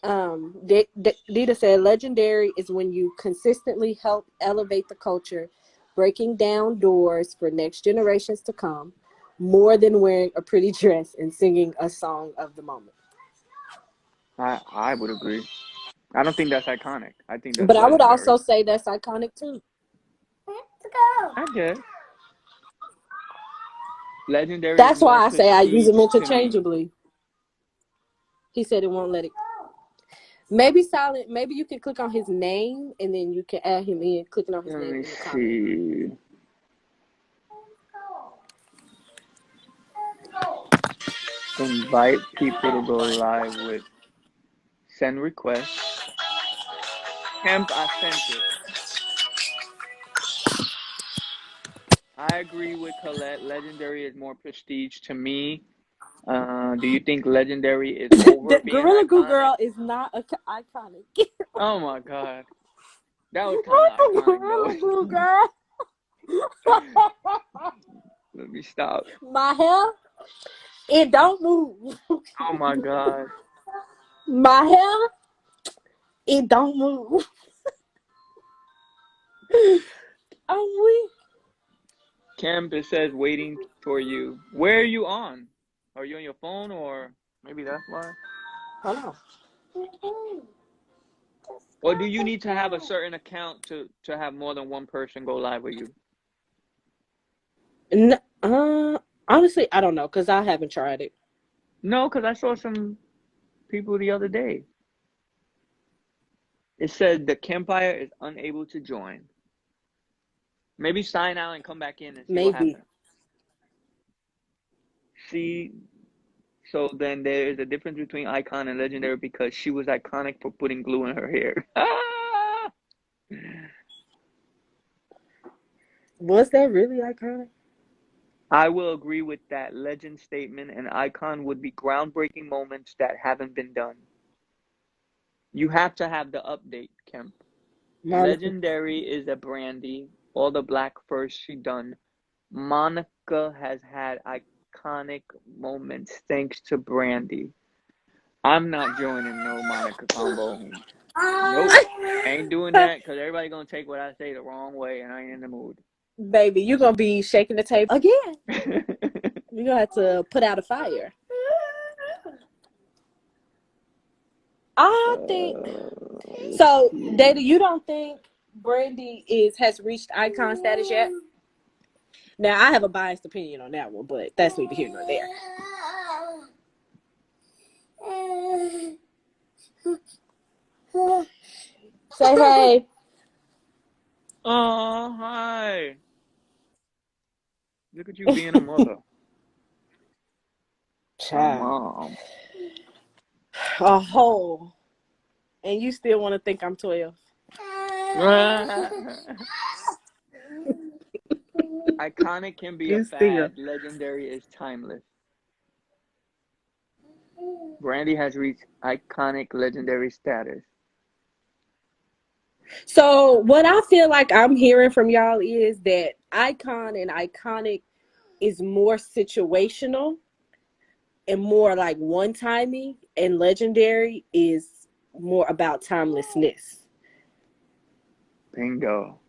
Speaker 2: Dita said, legendary is when you consistently help elevate the culture, breaking down doors for next generations to come, more than wearing a pretty dress and singing a song of the moment.
Speaker 1: I would agree. I don't think that's iconic. I think that's
Speaker 2: But I would
Speaker 1: legendary.
Speaker 2: also say that's iconic too.
Speaker 1: I guess legendary is
Speaker 2: That's
Speaker 1: more
Speaker 2: why I say I use them
Speaker 1: prestige to me.
Speaker 2: interchangeably. He said it won't let it. Maybe Silent. Maybe you can click on his name and then you can add him in, clicking on his
Speaker 1: Let
Speaker 2: name
Speaker 1: me
Speaker 2: in the comment.
Speaker 1: see. Invite people to go live with send requests. Hemp, I sent it. I agree with Colette. Legendary is more prestige to me. Do you think legendary is over
Speaker 2: The
Speaker 1: being
Speaker 2: Gorilla Glue
Speaker 1: iconic?
Speaker 2: Girl is not iconic.
Speaker 1: Oh my god. That was kind
Speaker 2: What
Speaker 1: of
Speaker 2: the
Speaker 1: iconic though.
Speaker 2: Gorilla Glue Girl?
Speaker 1: Let me stop.
Speaker 2: My hair, it don't move.
Speaker 1: Oh my god.
Speaker 2: My hair, It don't move. I'm weak.
Speaker 1: Camp, it says waiting for you. Where are you on? Are you on your phone or maybe that's why?
Speaker 2: Hold on.
Speaker 1: Or do you need to have a certain account to have more than one person go live with you?
Speaker 2: Honestly, I don't know because I haven't tried it.
Speaker 1: No, because I saw some people the other day. It said the campfire is unable to join. Maybe sign out and come back in and see what
Speaker 2: Maybe.
Speaker 1: happens. See, so then there is a difference between icon and legendary because she was iconic for putting glue in her hair. Ah!
Speaker 2: Was that really iconic?
Speaker 1: I will agree with that legend statement. An icon would be groundbreaking moments that haven't been done. You have to have the update, Kemp.
Speaker 2: Monica.
Speaker 1: Legendary is a Brandy. All the black first she done. Monica has had iconic moments thanks to Brandy. I'm not joining no Monica combo. Nope. Ain't doing that because everybody gonna take what I say the wrong way and I ain't in the mood.
Speaker 2: Baby, you're going to be shaking the table again. You're going to have to put out a fire. I think so. Data, you don't think Brandy has reached icon status yet? Now I have a biased opinion on that one, but that's neither here nor there. Say hey.
Speaker 1: Oh, hi. Look at you being a mother. A
Speaker 2: Child.
Speaker 1: mom.
Speaker 2: A whole. And you still want to think I'm 12.
Speaker 1: Iconic can be a
Speaker 2: You still.
Speaker 1: fad. Legendary is timeless. Brandy has reached iconic legendary status.
Speaker 2: So what I feel like I'm hearing from y'all is that icon and iconic is more situational and more like one-timey, and legendary is more about timelessness.
Speaker 1: Bingo.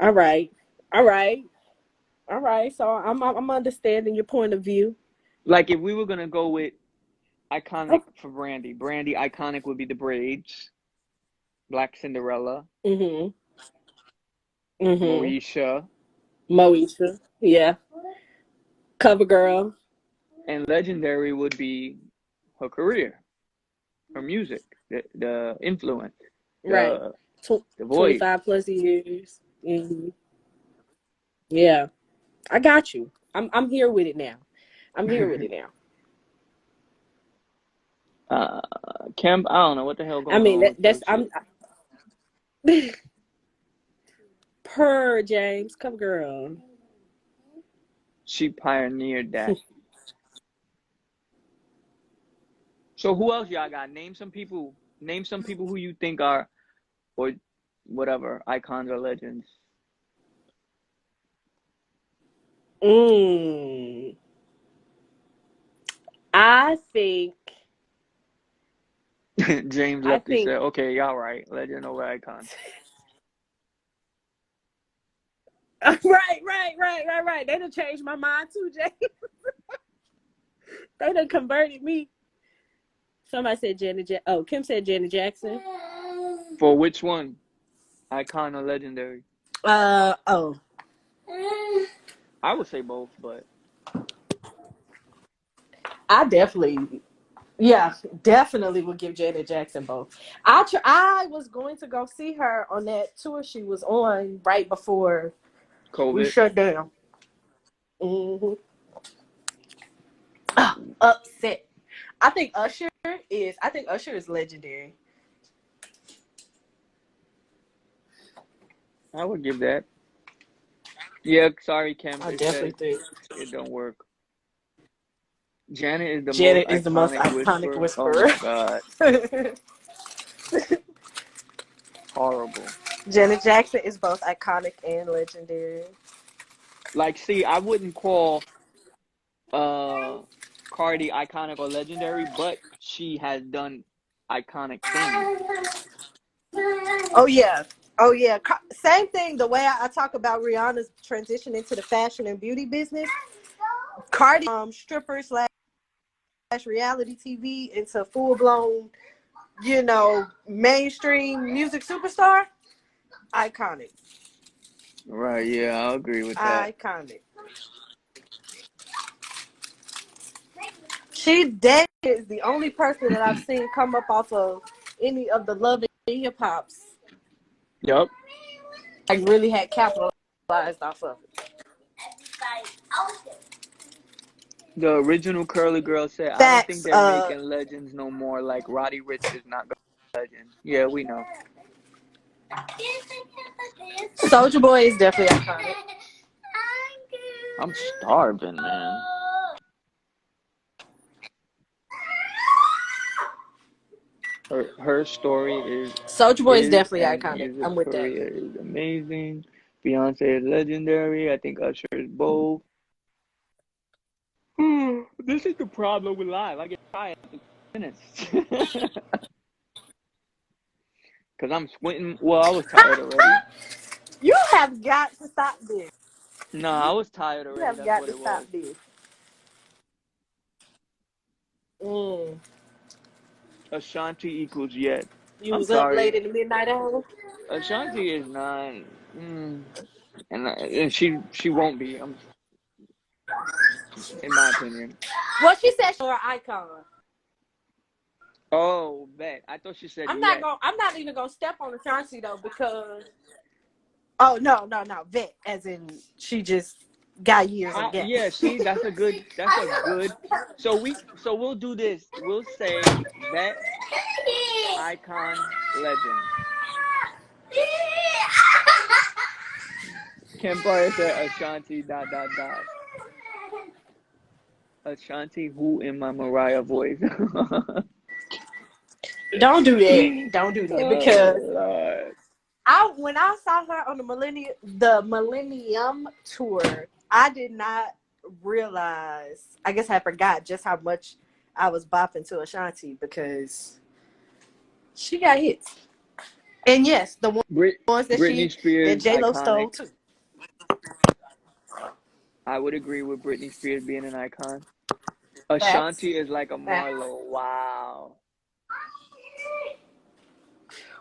Speaker 2: All right. So I'm understanding your point of view.
Speaker 1: Like if we were gonna go with iconic
Speaker 2: Oh.
Speaker 1: for Brandy, iconic would be the braids, Black Cinderella,
Speaker 2: Mhm.
Speaker 1: Moesha,
Speaker 2: Moesha. Yeah. Cover girl.
Speaker 1: and legendary would be her career, her music, the influence,
Speaker 2: Right.
Speaker 1: the the voice.
Speaker 2: 25 plus years. Yeah. I got you. I'm here with it now. I'm here with it now.
Speaker 1: Kemp, I don't know what the hell
Speaker 2: I
Speaker 1: going
Speaker 2: mean
Speaker 1: on with your
Speaker 2: that's
Speaker 1: shit.
Speaker 2: per James, cover girl.
Speaker 1: She pioneered that. So who else y'all got? Name some people. Name some people who you think are, or whatever, icons or legends.
Speaker 2: I think
Speaker 1: James
Speaker 2: I
Speaker 1: Lefty
Speaker 2: think
Speaker 1: said, "Okay, y'all right. Legend over icon."
Speaker 2: right. They done changed my mind too, James. They done converted me. Somebody said Kim said Janet Jackson.
Speaker 1: For which one? Icon or legendary?
Speaker 2: Oh.
Speaker 1: I would say both, but
Speaker 2: I definitely would give Janet Jackson both. I was going to go see her on that tour she was on right before we
Speaker 1: COVID.
Speaker 2: shut down. Mm-hmm. Upset. I think Usher is legendary.
Speaker 1: I would give that. Yeah, sorry, Kemp.
Speaker 2: I
Speaker 1: It
Speaker 2: definitely
Speaker 1: says
Speaker 2: think
Speaker 1: it don't work. Janet is the most
Speaker 2: Janet is the most
Speaker 1: iconic
Speaker 2: iconic
Speaker 1: whisperer. Oh
Speaker 2: whisperer.
Speaker 1: my God, horrible.
Speaker 2: Janet Jackson is both iconic and legendary.
Speaker 1: Like, see, I wouldn't call Cardi iconic or legendary, but she has done iconic thing.
Speaker 2: Oh yeah. Oh yeah. Same thing. The way I talk about Rihanna's transition into the fashion and beauty business, Cardi stripper slash reality TV into full blown, mainstream music superstar. Iconic.
Speaker 1: Right, yeah, I'll agree with that.
Speaker 2: Iconic. She dead is the only person that I've seen come up off of any of the Love and Hip Hops.
Speaker 1: Yup.
Speaker 2: Like really had capitalized off of it.
Speaker 1: The original Curly Girl said, I don't think
Speaker 2: Facts.
Speaker 1: they're making legends no more. Like Roddy Ricch is not going to be a legend. Yeah, we know.
Speaker 2: Soulja Boy is definitely iconic.
Speaker 1: I'm starving, man. Her story is
Speaker 2: Soulja Boy is definitely
Speaker 1: and
Speaker 2: iconic.
Speaker 1: music
Speaker 2: I'm with
Speaker 1: career
Speaker 2: that.
Speaker 1: is amazing. Beyonce is legendary. I think Usher is both. This is the problem with live. I get tired after 2 minutes. Because I'm squinting. Well, I was tired already.
Speaker 2: You have got to stop this.
Speaker 1: No, I was tired
Speaker 2: You
Speaker 1: already.
Speaker 2: have
Speaker 1: That's
Speaker 2: got
Speaker 1: what
Speaker 2: to
Speaker 1: it
Speaker 2: stop
Speaker 1: was.
Speaker 2: this.
Speaker 1: Ashanti equals yet.
Speaker 2: You
Speaker 1: I'm
Speaker 2: was up late
Speaker 1: sorry.
Speaker 2: in the midnight hour?
Speaker 1: Ashanti is not. And she won't be. In my opinion.
Speaker 2: Well, she said she's an icon.
Speaker 1: Oh, bet. I thought she said
Speaker 2: I'm
Speaker 1: yet.
Speaker 2: not even gonna step on Ashanti though because. Oh no, vet, as in she just got years of gas.
Speaker 1: Yeah, see, that's a good. So we'll do this. We'll say vet, icon, legend. Kim Barr said Ashanti ... Ashanti, who in my Mariah voice?
Speaker 2: Don't do that. Don't do that because
Speaker 1: Lord.
Speaker 2: when I saw her on the Millennium tour, I did not realize. I guess I forgot just how much I was bopping to Ashanti because she got hits. And yes, the ones that
Speaker 1: Britney Spears,
Speaker 2: J-Lo
Speaker 1: iconic.
Speaker 2: stole too.
Speaker 1: I would agree with Britney Spears being an icon.
Speaker 2: Facts.
Speaker 1: Ashanti is like a Marlo. Wow.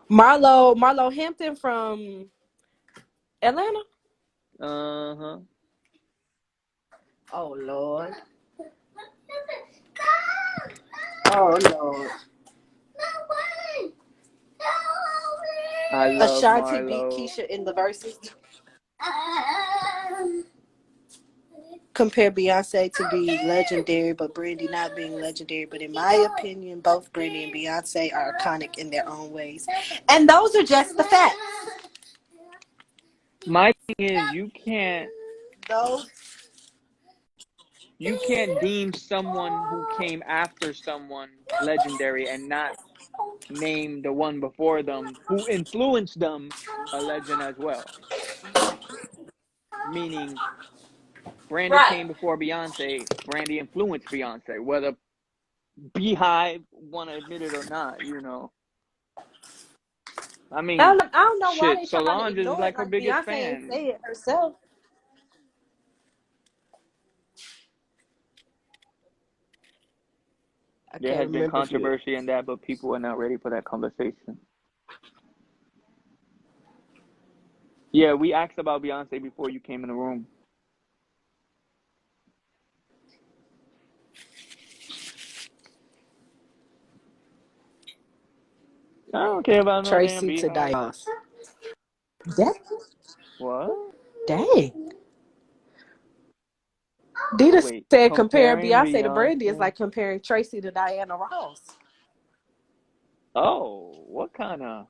Speaker 2: Marlo Hampton from Atlanta.
Speaker 1: Uh-huh.
Speaker 2: Oh Lord. Oh Lord.
Speaker 1: I love
Speaker 2: Ashanti beat
Speaker 1: Marlo.
Speaker 2: Keisha in the verses. Compare Beyonce to be legendary, but Brandy not being legendary. But in my opinion, both Brandy and Beyonce are iconic in their own ways. And those are just the facts.
Speaker 1: My thing is, you can't
Speaker 2: Those.
Speaker 1: deem someone who came after someone legendary and not name the one before them who influenced them a legend as well. Meaning, Brandy
Speaker 2: Right.
Speaker 1: came before Beyonce. Brandy influenced Beyonce, whether Beehive want to admit it or not. I mean,
Speaker 2: I don't know why
Speaker 1: shit.
Speaker 2: they trying to
Speaker 1: Solange is
Speaker 2: ignore it.
Speaker 1: like her
Speaker 2: Like
Speaker 1: biggest
Speaker 2: Beyonce ain't
Speaker 1: fan.
Speaker 2: say it herself. I
Speaker 1: There
Speaker 2: can't
Speaker 1: has been
Speaker 2: remember if you.
Speaker 1: controversy in that, but people are not ready for that conversation. Yeah, we asked about Beyonce before you came in the room. I don't care about no damn
Speaker 2: Tracy to
Speaker 1: Beehive.
Speaker 2: Dios. That,
Speaker 1: What?
Speaker 2: dang. Dita
Speaker 1: Wait,
Speaker 2: said comparing
Speaker 1: comparing
Speaker 2: Beyonce to Brandy is
Speaker 1: Beyonce.
Speaker 2: like comparing Tracy to Diana Ross.
Speaker 1: Oh, what kind of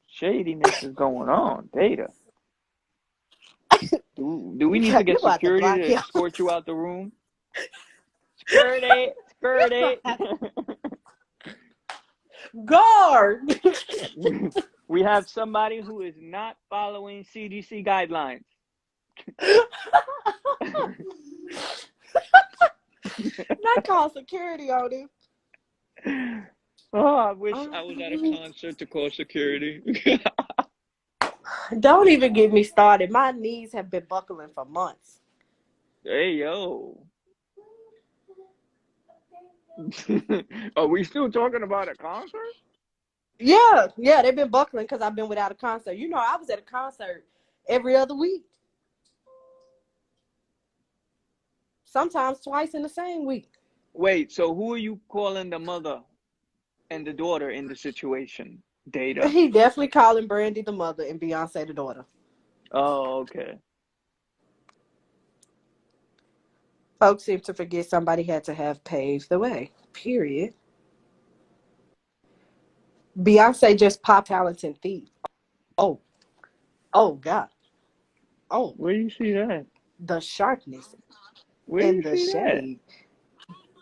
Speaker 1: shadiness is going on, Data? Do we need to
Speaker 2: You
Speaker 1: get
Speaker 2: about to
Speaker 1: security
Speaker 2: block
Speaker 1: to
Speaker 2: him.
Speaker 1: escort you out the room? Skirt it, skirt it.
Speaker 2: Guard.
Speaker 1: We have somebody who is not following CDC guidelines.
Speaker 2: Not call security on him.
Speaker 1: Oh, I wish I was at a concert to call security.
Speaker 2: Don't even get me started. My knees have been buckling for months.
Speaker 1: Hey, yo. Are we still talking about a concert?
Speaker 2: Yeah, they've been buckling because I've been without a concert. You know, I was at a concert every other week, sometimes twice in the same week.
Speaker 1: Wait, so who are you calling the mother and the daughter in the situation? Data?
Speaker 2: He definitely calling Brandy the mother and Beyonce the daughter.
Speaker 1: Oh, okay.
Speaker 2: Folks seem to forget somebody had to have paved the way. Period. Beyonce just popped talented thief. Oh, oh God. Oh,
Speaker 1: Where do you see that?
Speaker 2: the sharpness
Speaker 1: Where do
Speaker 2: and
Speaker 1: you
Speaker 2: the
Speaker 1: see that?
Speaker 2: shade.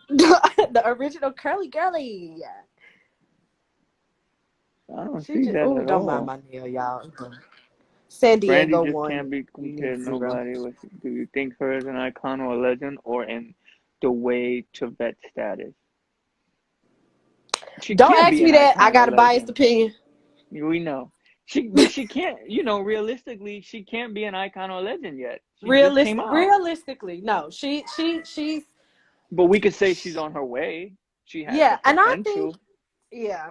Speaker 2: The original curly girly.
Speaker 1: I don't
Speaker 2: She
Speaker 1: see
Speaker 2: just,
Speaker 1: that
Speaker 2: oh,
Speaker 1: at
Speaker 2: don't mind
Speaker 1: all.
Speaker 2: my nail, y'all. San
Speaker 1: Brandy
Speaker 2: Diego
Speaker 1: just can't
Speaker 2: won
Speaker 1: be compared to
Speaker 2: 0.
Speaker 1: nobody. Do you think her as an icon or a legend or in the way to vet status? She
Speaker 2: Don't
Speaker 1: can't
Speaker 2: ask
Speaker 1: be
Speaker 2: me
Speaker 1: an
Speaker 2: that. I
Speaker 1: icon or
Speaker 2: got a biased
Speaker 1: legend.
Speaker 2: opinion.
Speaker 1: We know. But she can't, realistically, she can't be an icon or legend yet. She just came out.
Speaker 2: Realistically, no. She's
Speaker 1: But we could say she's on her way. She has the
Speaker 2: yeah, and I think
Speaker 1: potential.
Speaker 2: yeah,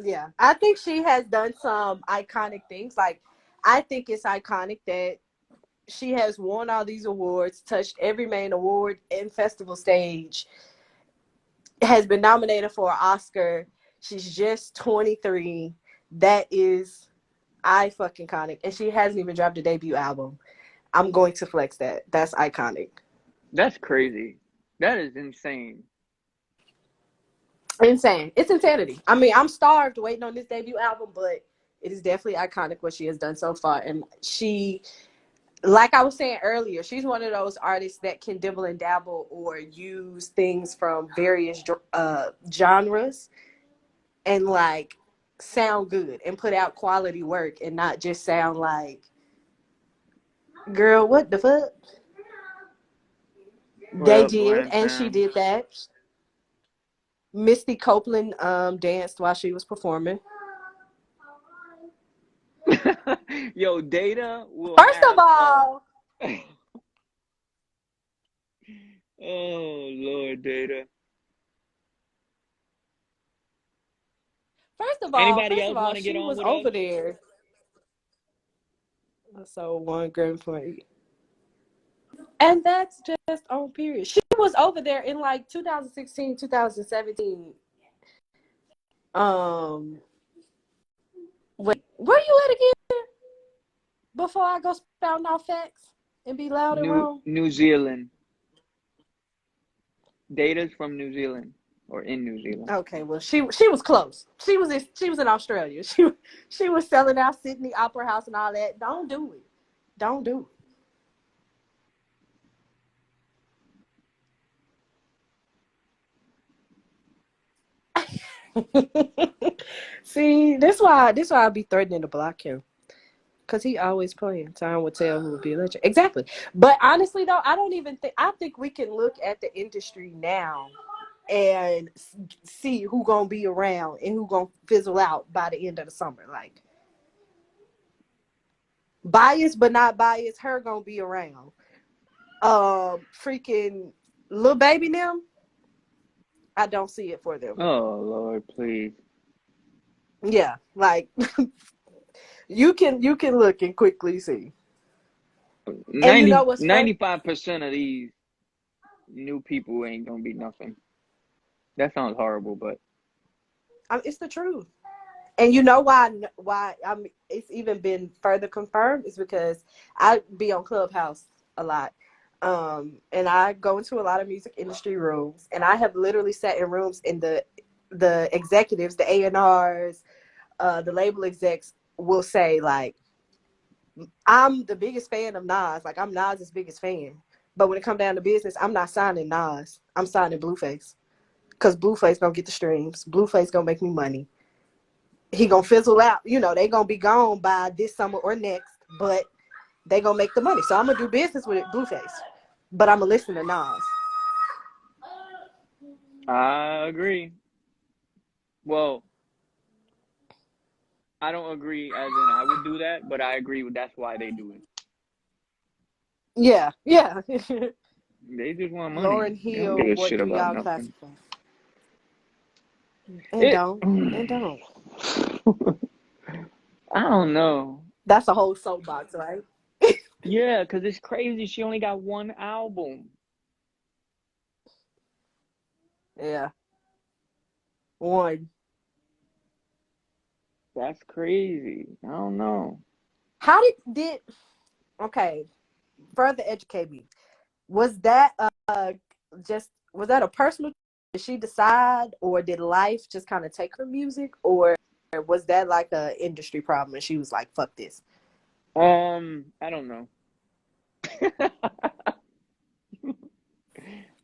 Speaker 2: yeah. I think she has done some iconic things. Like I think it's iconic that she has won all these awards, touched every main award and festival stage, has been nominated for an Oscar. She's just 23. That is I fucking iconic. And she hasn't even dropped a debut album. I'm going to flex that. That's iconic.
Speaker 1: That's crazy. That is insane.
Speaker 2: Insane. It's insanity. I mean, I'm starved waiting on this debut album, but it is definitely iconic what she has done so far. And she, like I was saying earlier, she's one of those artists that can dibble and dabble or use things from various genres and like sound good and put out quality work and not just sound like, girl, what the fuck?
Speaker 1: What
Speaker 2: They
Speaker 1: up,
Speaker 2: did,
Speaker 1: Glenn
Speaker 2: and she
Speaker 1: fam?
Speaker 2: did that. Misty Copeland danced while she was performing.
Speaker 1: Yo, Data will
Speaker 2: First of
Speaker 1: have
Speaker 2: all,
Speaker 1: Oh Lord, Data. Anybody
Speaker 2: first of
Speaker 1: else
Speaker 2: all,
Speaker 1: want to get
Speaker 2: she
Speaker 1: on
Speaker 2: was
Speaker 1: with us?
Speaker 2: over there. So one Grammy for it. And that's just on period. She was over there in like 2016, 2017. Um, wait, where you at again? Before I go spouting off facts and be loud and wrong.
Speaker 1: New Zealand. Data's from New Zealand or in New Zealand.
Speaker 2: Okay, well she was close. She was in Australia. She was selling out Sydney Opera House and all that. Don't do it. Don't do it. See, this why I be threatening to block him. Cause he always playing. Time will tell who will be a legend. Exactly. But honestly though, I don't even think I think we can look at the industry now and see who gonna be around and who gonna fizzle out by the end of the summer. Like biased but not biased, her gonna be around. Freaking little baby them, I don't see it for them.
Speaker 1: Oh Lord, please.
Speaker 2: Yeah, like you can look and quickly see. And you know
Speaker 1: 90,
Speaker 2: what's funny?
Speaker 1: 95% of these new people ain't gonna be nothing. That sounds horrible, but
Speaker 2: It's the truth. And you know why it's even been further confirmed is because I be on Clubhouse a lot. And I go into a lot of music industry rooms and I have literally sat in rooms in the executives, the A&Rs, the label execs will say like I'm the biggest fan of Nas. Like I'm Nas's biggest fan. But when it come down to business, I'm not signing Nas. I'm signing Blueface. Cause Blueface gonna get the streams. Blueface gonna make me money. He gonna fizzle out. You know, they gonna be gone by this summer or next, but they gonna make the money. So I'm gonna do business with Blueface. But I'm gonna listen to Nas.
Speaker 1: I agree.
Speaker 3: Well, I don't agree as in I would do that, but I agree with that's why they do it.
Speaker 2: Yeah, yeah.
Speaker 3: They just want money.
Speaker 2: Lauren
Speaker 3: They don't give
Speaker 2: Hill,
Speaker 3: a
Speaker 2: what
Speaker 3: shit
Speaker 2: do
Speaker 3: about
Speaker 2: y'all
Speaker 3: nothing.
Speaker 2: classify? And
Speaker 3: It.
Speaker 2: don't. And don't.
Speaker 3: I don't know.
Speaker 2: That's a whole soapbox, right?
Speaker 3: Yeah, because it's crazy. She only got one album.
Speaker 2: Yeah. One.
Speaker 3: That's crazy. I don't know.
Speaker 2: How did okay, further educate me. Was that just was that a personal, did she decide, or did life just kind of take her music, or was that like a industry problem and she was like, fuck this?
Speaker 3: I don't know.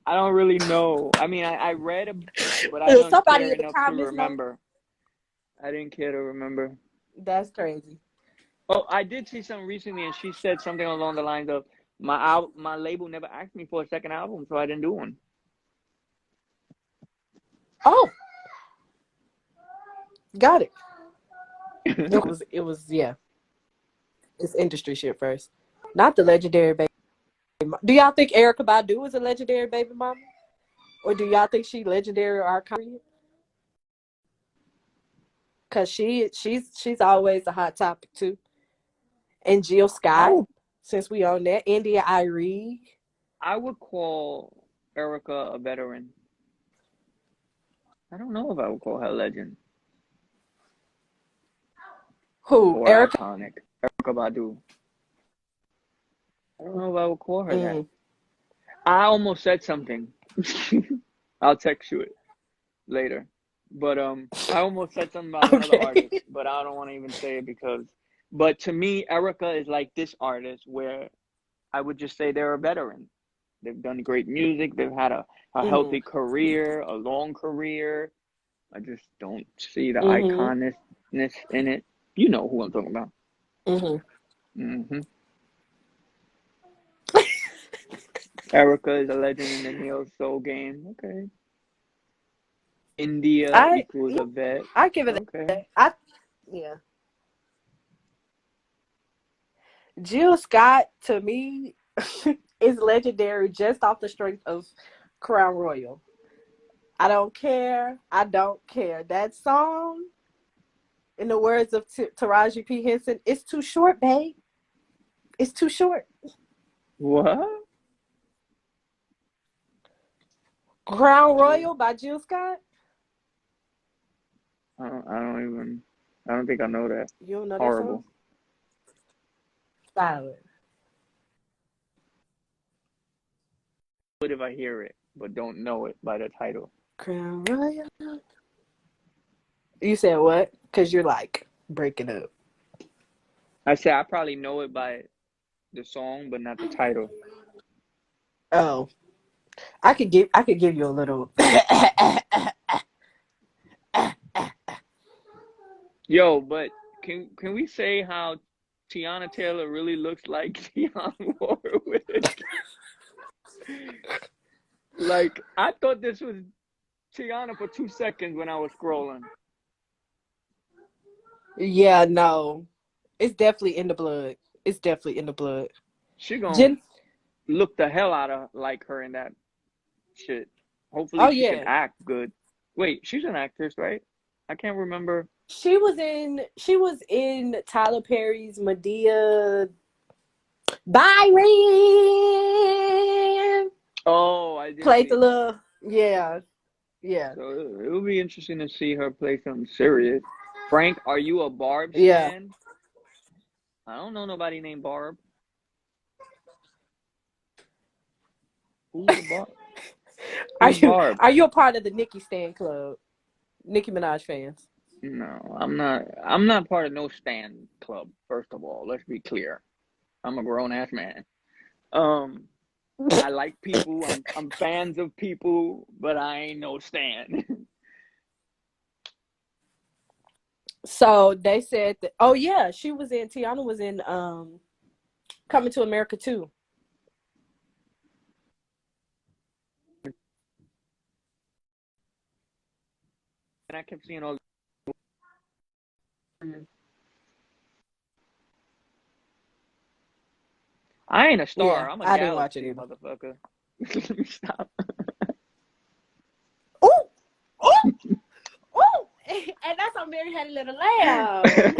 Speaker 3: I don't really know. I mean, I read, but I don't
Speaker 2: Somebody
Speaker 3: care
Speaker 2: in the
Speaker 3: enough to
Speaker 2: comments know.
Speaker 3: remember. I didn't care to remember.
Speaker 2: That's crazy.
Speaker 3: Oh, I did see something recently, and she said something along the lines of, my label never asked me for a second album, so I didn't do one."
Speaker 2: Oh, got it. It was yeah. It's industry shit first. Not the legendary baby. Do y'all think Erica Badu is a legendary baby mama? Or do y'all think she legendary or iconic? Cause she's always a hot topic too. And Jill
Speaker 3: I
Speaker 2: Scott,
Speaker 3: would
Speaker 2: since we own that. India Irie.
Speaker 3: I would call Erica a veteran. I don't know if I would call her legend
Speaker 2: Who?
Speaker 3: or
Speaker 2: Erica?
Speaker 3: iconic. Erica Badu. I don't know if I would call her that.
Speaker 2: Mm,
Speaker 3: I almost said something. I'll text you it later. But I almost said something about another
Speaker 2: okay.
Speaker 3: artist, but I don't want to even say it because. But to me, Erica is like this artist where I would just say they're a veteran. They've done great music. They've had a
Speaker 2: Mm,
Speaker 3: healthy career, a long career. I just don't see the
Speaker 2: mm-hmm.
Speaker 3: iconicness in it. You know who I'm talking about.
Speaker 2: Mm-hmm.
Speaker 3: hmm Erica is a legend in the neo soul game. Okay. India
Speaker 2: I
Speaker 3: equals
Speaker 2: yeah,
Speaker 3: a vet.
Speaker 2: I give it
Speaker 3: Okay.
Speaker 2: that. Yeah. Jill Scott to me is legendary just off the strength of Crown Royal. I don't care. I don't care. That song, in the words of Taraji P. Henson, it's too short, babe. It's too short.
Speaker 3: What?
Speaker 2: Crown Royal by Jill Scott.
Speaker 3: I don't think I know that.
Speaker 2: You don't know that song?
Speaker 3: Horrible.
Speaker 2: Silent.
Speaker 3: What if I hear it, but don't know it by the title?
Speaker 2: Crown Royal. You said what? Because you're like breaking up.
Speaker 3: I said I probably know it by the song, but not the title.
Speaker 2: Oh, I could give you a little.
Speaker 3: Yo, but can we say how Tiana Taylor really looks like Dionne Warwick? Like I thought this was Tiana for 2 seconds when I was scrolling.
Speaker 2: Yeah, no, it's definitely in the blood. It's definitely in the blood.
Speaker 3: She gonna
Speaker 2: Jen.
Speaker 3: look the hell out of like her in that shit. Hopefully
Speaker 2: Oh
Speaker 3: she can
Speaker 2: yeah,
Speaker 3: act good. Wait, she's an actress, right? I can't remember.
Speaker 2: she was in Tyler Perry's Medea. Byron
Speaker 3: Oh, I did
Speaker 2: played
Speaker 3: see
Speaker 2: the
Speaker 3: that.
Speaker 2: little. Yeah, yeah,
Speaker 3: So it'll be interesting to see her play something serious. Frank, are you a Barb
Speaker 2: yeah.
Speaker 3: stan? I don't know nobody named Barb. Who's the Barb?
Speaker 2: Are
Speaker 3: Who's
Speaker 2: you
Speaker 3: Barb?
Speaker 2: are you a part of the Nicki Stan Club? Nicki Minaj fans.
Speaker 3: No, I'm not. I'm not part of no stan club. First of all, let's be clear. I'm a grown ass man. Um, I like people. I'm fans of people, but I ain't no stan.
Speaker 2: So they said that. Oh yeah, she was in. Tiana was in Coming to America too.
Speaker 3: I kept seeing all. I ain't a
Speaker 2: Yeah,
Speaker 3: star. I'm a
Speaker 2: I didn't watch it
Speaker 3: galaxy,
Speaker 2: either.
Speaker 3: motherfucker. Let me stop.
Speaker 2: Ooh, ooh, ooh, and that's how Mary had a little lamb.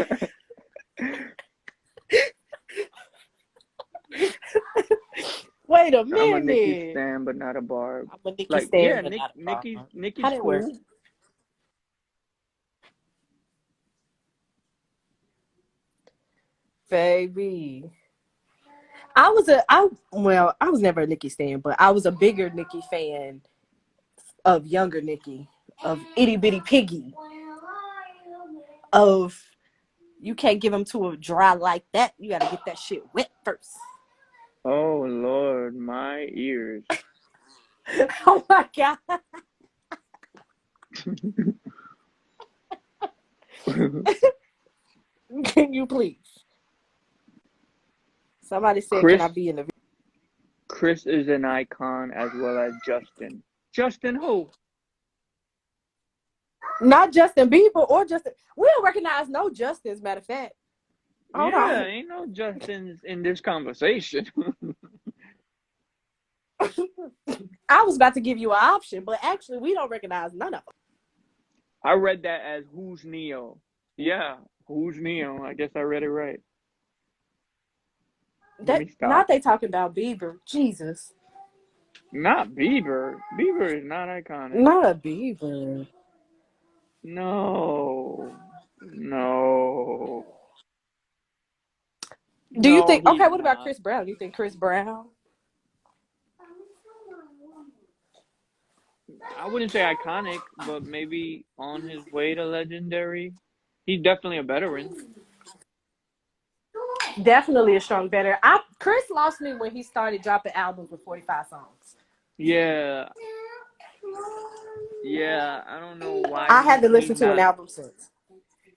Speaker 2: Wait a
Speaker 3: I'm a Nikki
Speaker 2: minute.
Speaker 3: stan, but not a Barb.
Speaker 2: I'm a Nikki
Speaker 3: Like,
Speaker 2: stan,
Speaker 3: yeah,
Speaker 2: but not a
Speaker 3: Nikki's
Speaker 2: Barb. How
Speaker 3: Nikki's
Speaker 2: that work?
Speaker 3: cool.
Speaker 2: Baby. I was never a Nikki stan, but I was a bigger Nikki fan of younger Nikki, of itty bitty piggy, of you can't give them to a dry like that. You gotta get that shit wet first.
Speaker 3: Oh Lord, my ears.
Speaker 2: Oh my god. Can you please? Somebody said,
Speaker 3: Chris
Speaker 2: can I be in the
Speaker 3: Chris is an icon as well as Justin. Justin who?
Speaker 2: not Justin Bieber or Justin. We don't recognize no Justins, matter of fact. Hold
Speaker 3: Yeah,
Speaker 2: on.
Speaker 3: ain't no Justins in this conversation.
Speaker 2: I was about to give you an option, but actually we don't recognize none of them.
Speaker 3: I read that as who's Neo. Yeah, who's Neo? I guess I read it right. Let me
Speaker 2: Not
Speaker 3: stop.
Speaker 2: they talking about Bieber. Jesus.
Speaker 3: Not Bieber. Bieber is not iconic.
Speaker 2: Not a Bieber.
Speaker 3: No. No.
Speaker 2: Do you
Speaker 3: No,
Speaker 2: think
Speaker 3: he's
Speaker 2: okay, what about
Speaker 3: not.
Speaker 2: Chris Brown? Do you think Chris Brown?
Speaker 3: I wouldn't say iconic, but maybe on his way to legendary. He's definitely a veteran.
Speaker 2: Definitely a strong better. Chris lost me when he started dropping albums with 45 songs.
Speaker 3: Yeah. Yeah, I don't know why
Speaker 2: I had to
Speaker 3: he's
Speaker 2: listen to an
Speaker 3: not.
Speaker 2: album since.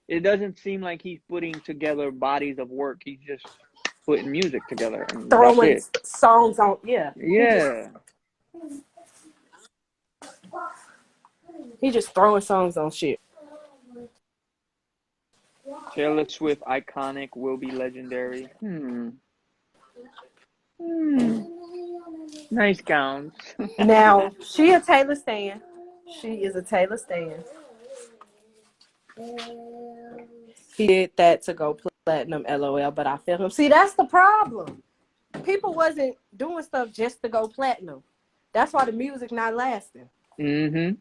Speaker 3: It doesn't seem like he's putting together bodies of work. He's just putting music together, and that's
Speaker 2: Throwing
Speaker 3: it.
Speaker 2: songs on, yeah.
Speaker 3: Yeah.
Speaker 2: He just throwing songs on shit.
Speaker 3: Taylor Swift, iconic, will be legendary. Hmm. Nice gowns.
Speaker 2: Now, she a Taylor stan. She is a Taylor stan. He did that to go platinum, LOL, but I feel him. See, that's the problem. People wasn't doing stuff just to go platinum. That's why the music not lasting.
Speaker 3: Mm-hmm.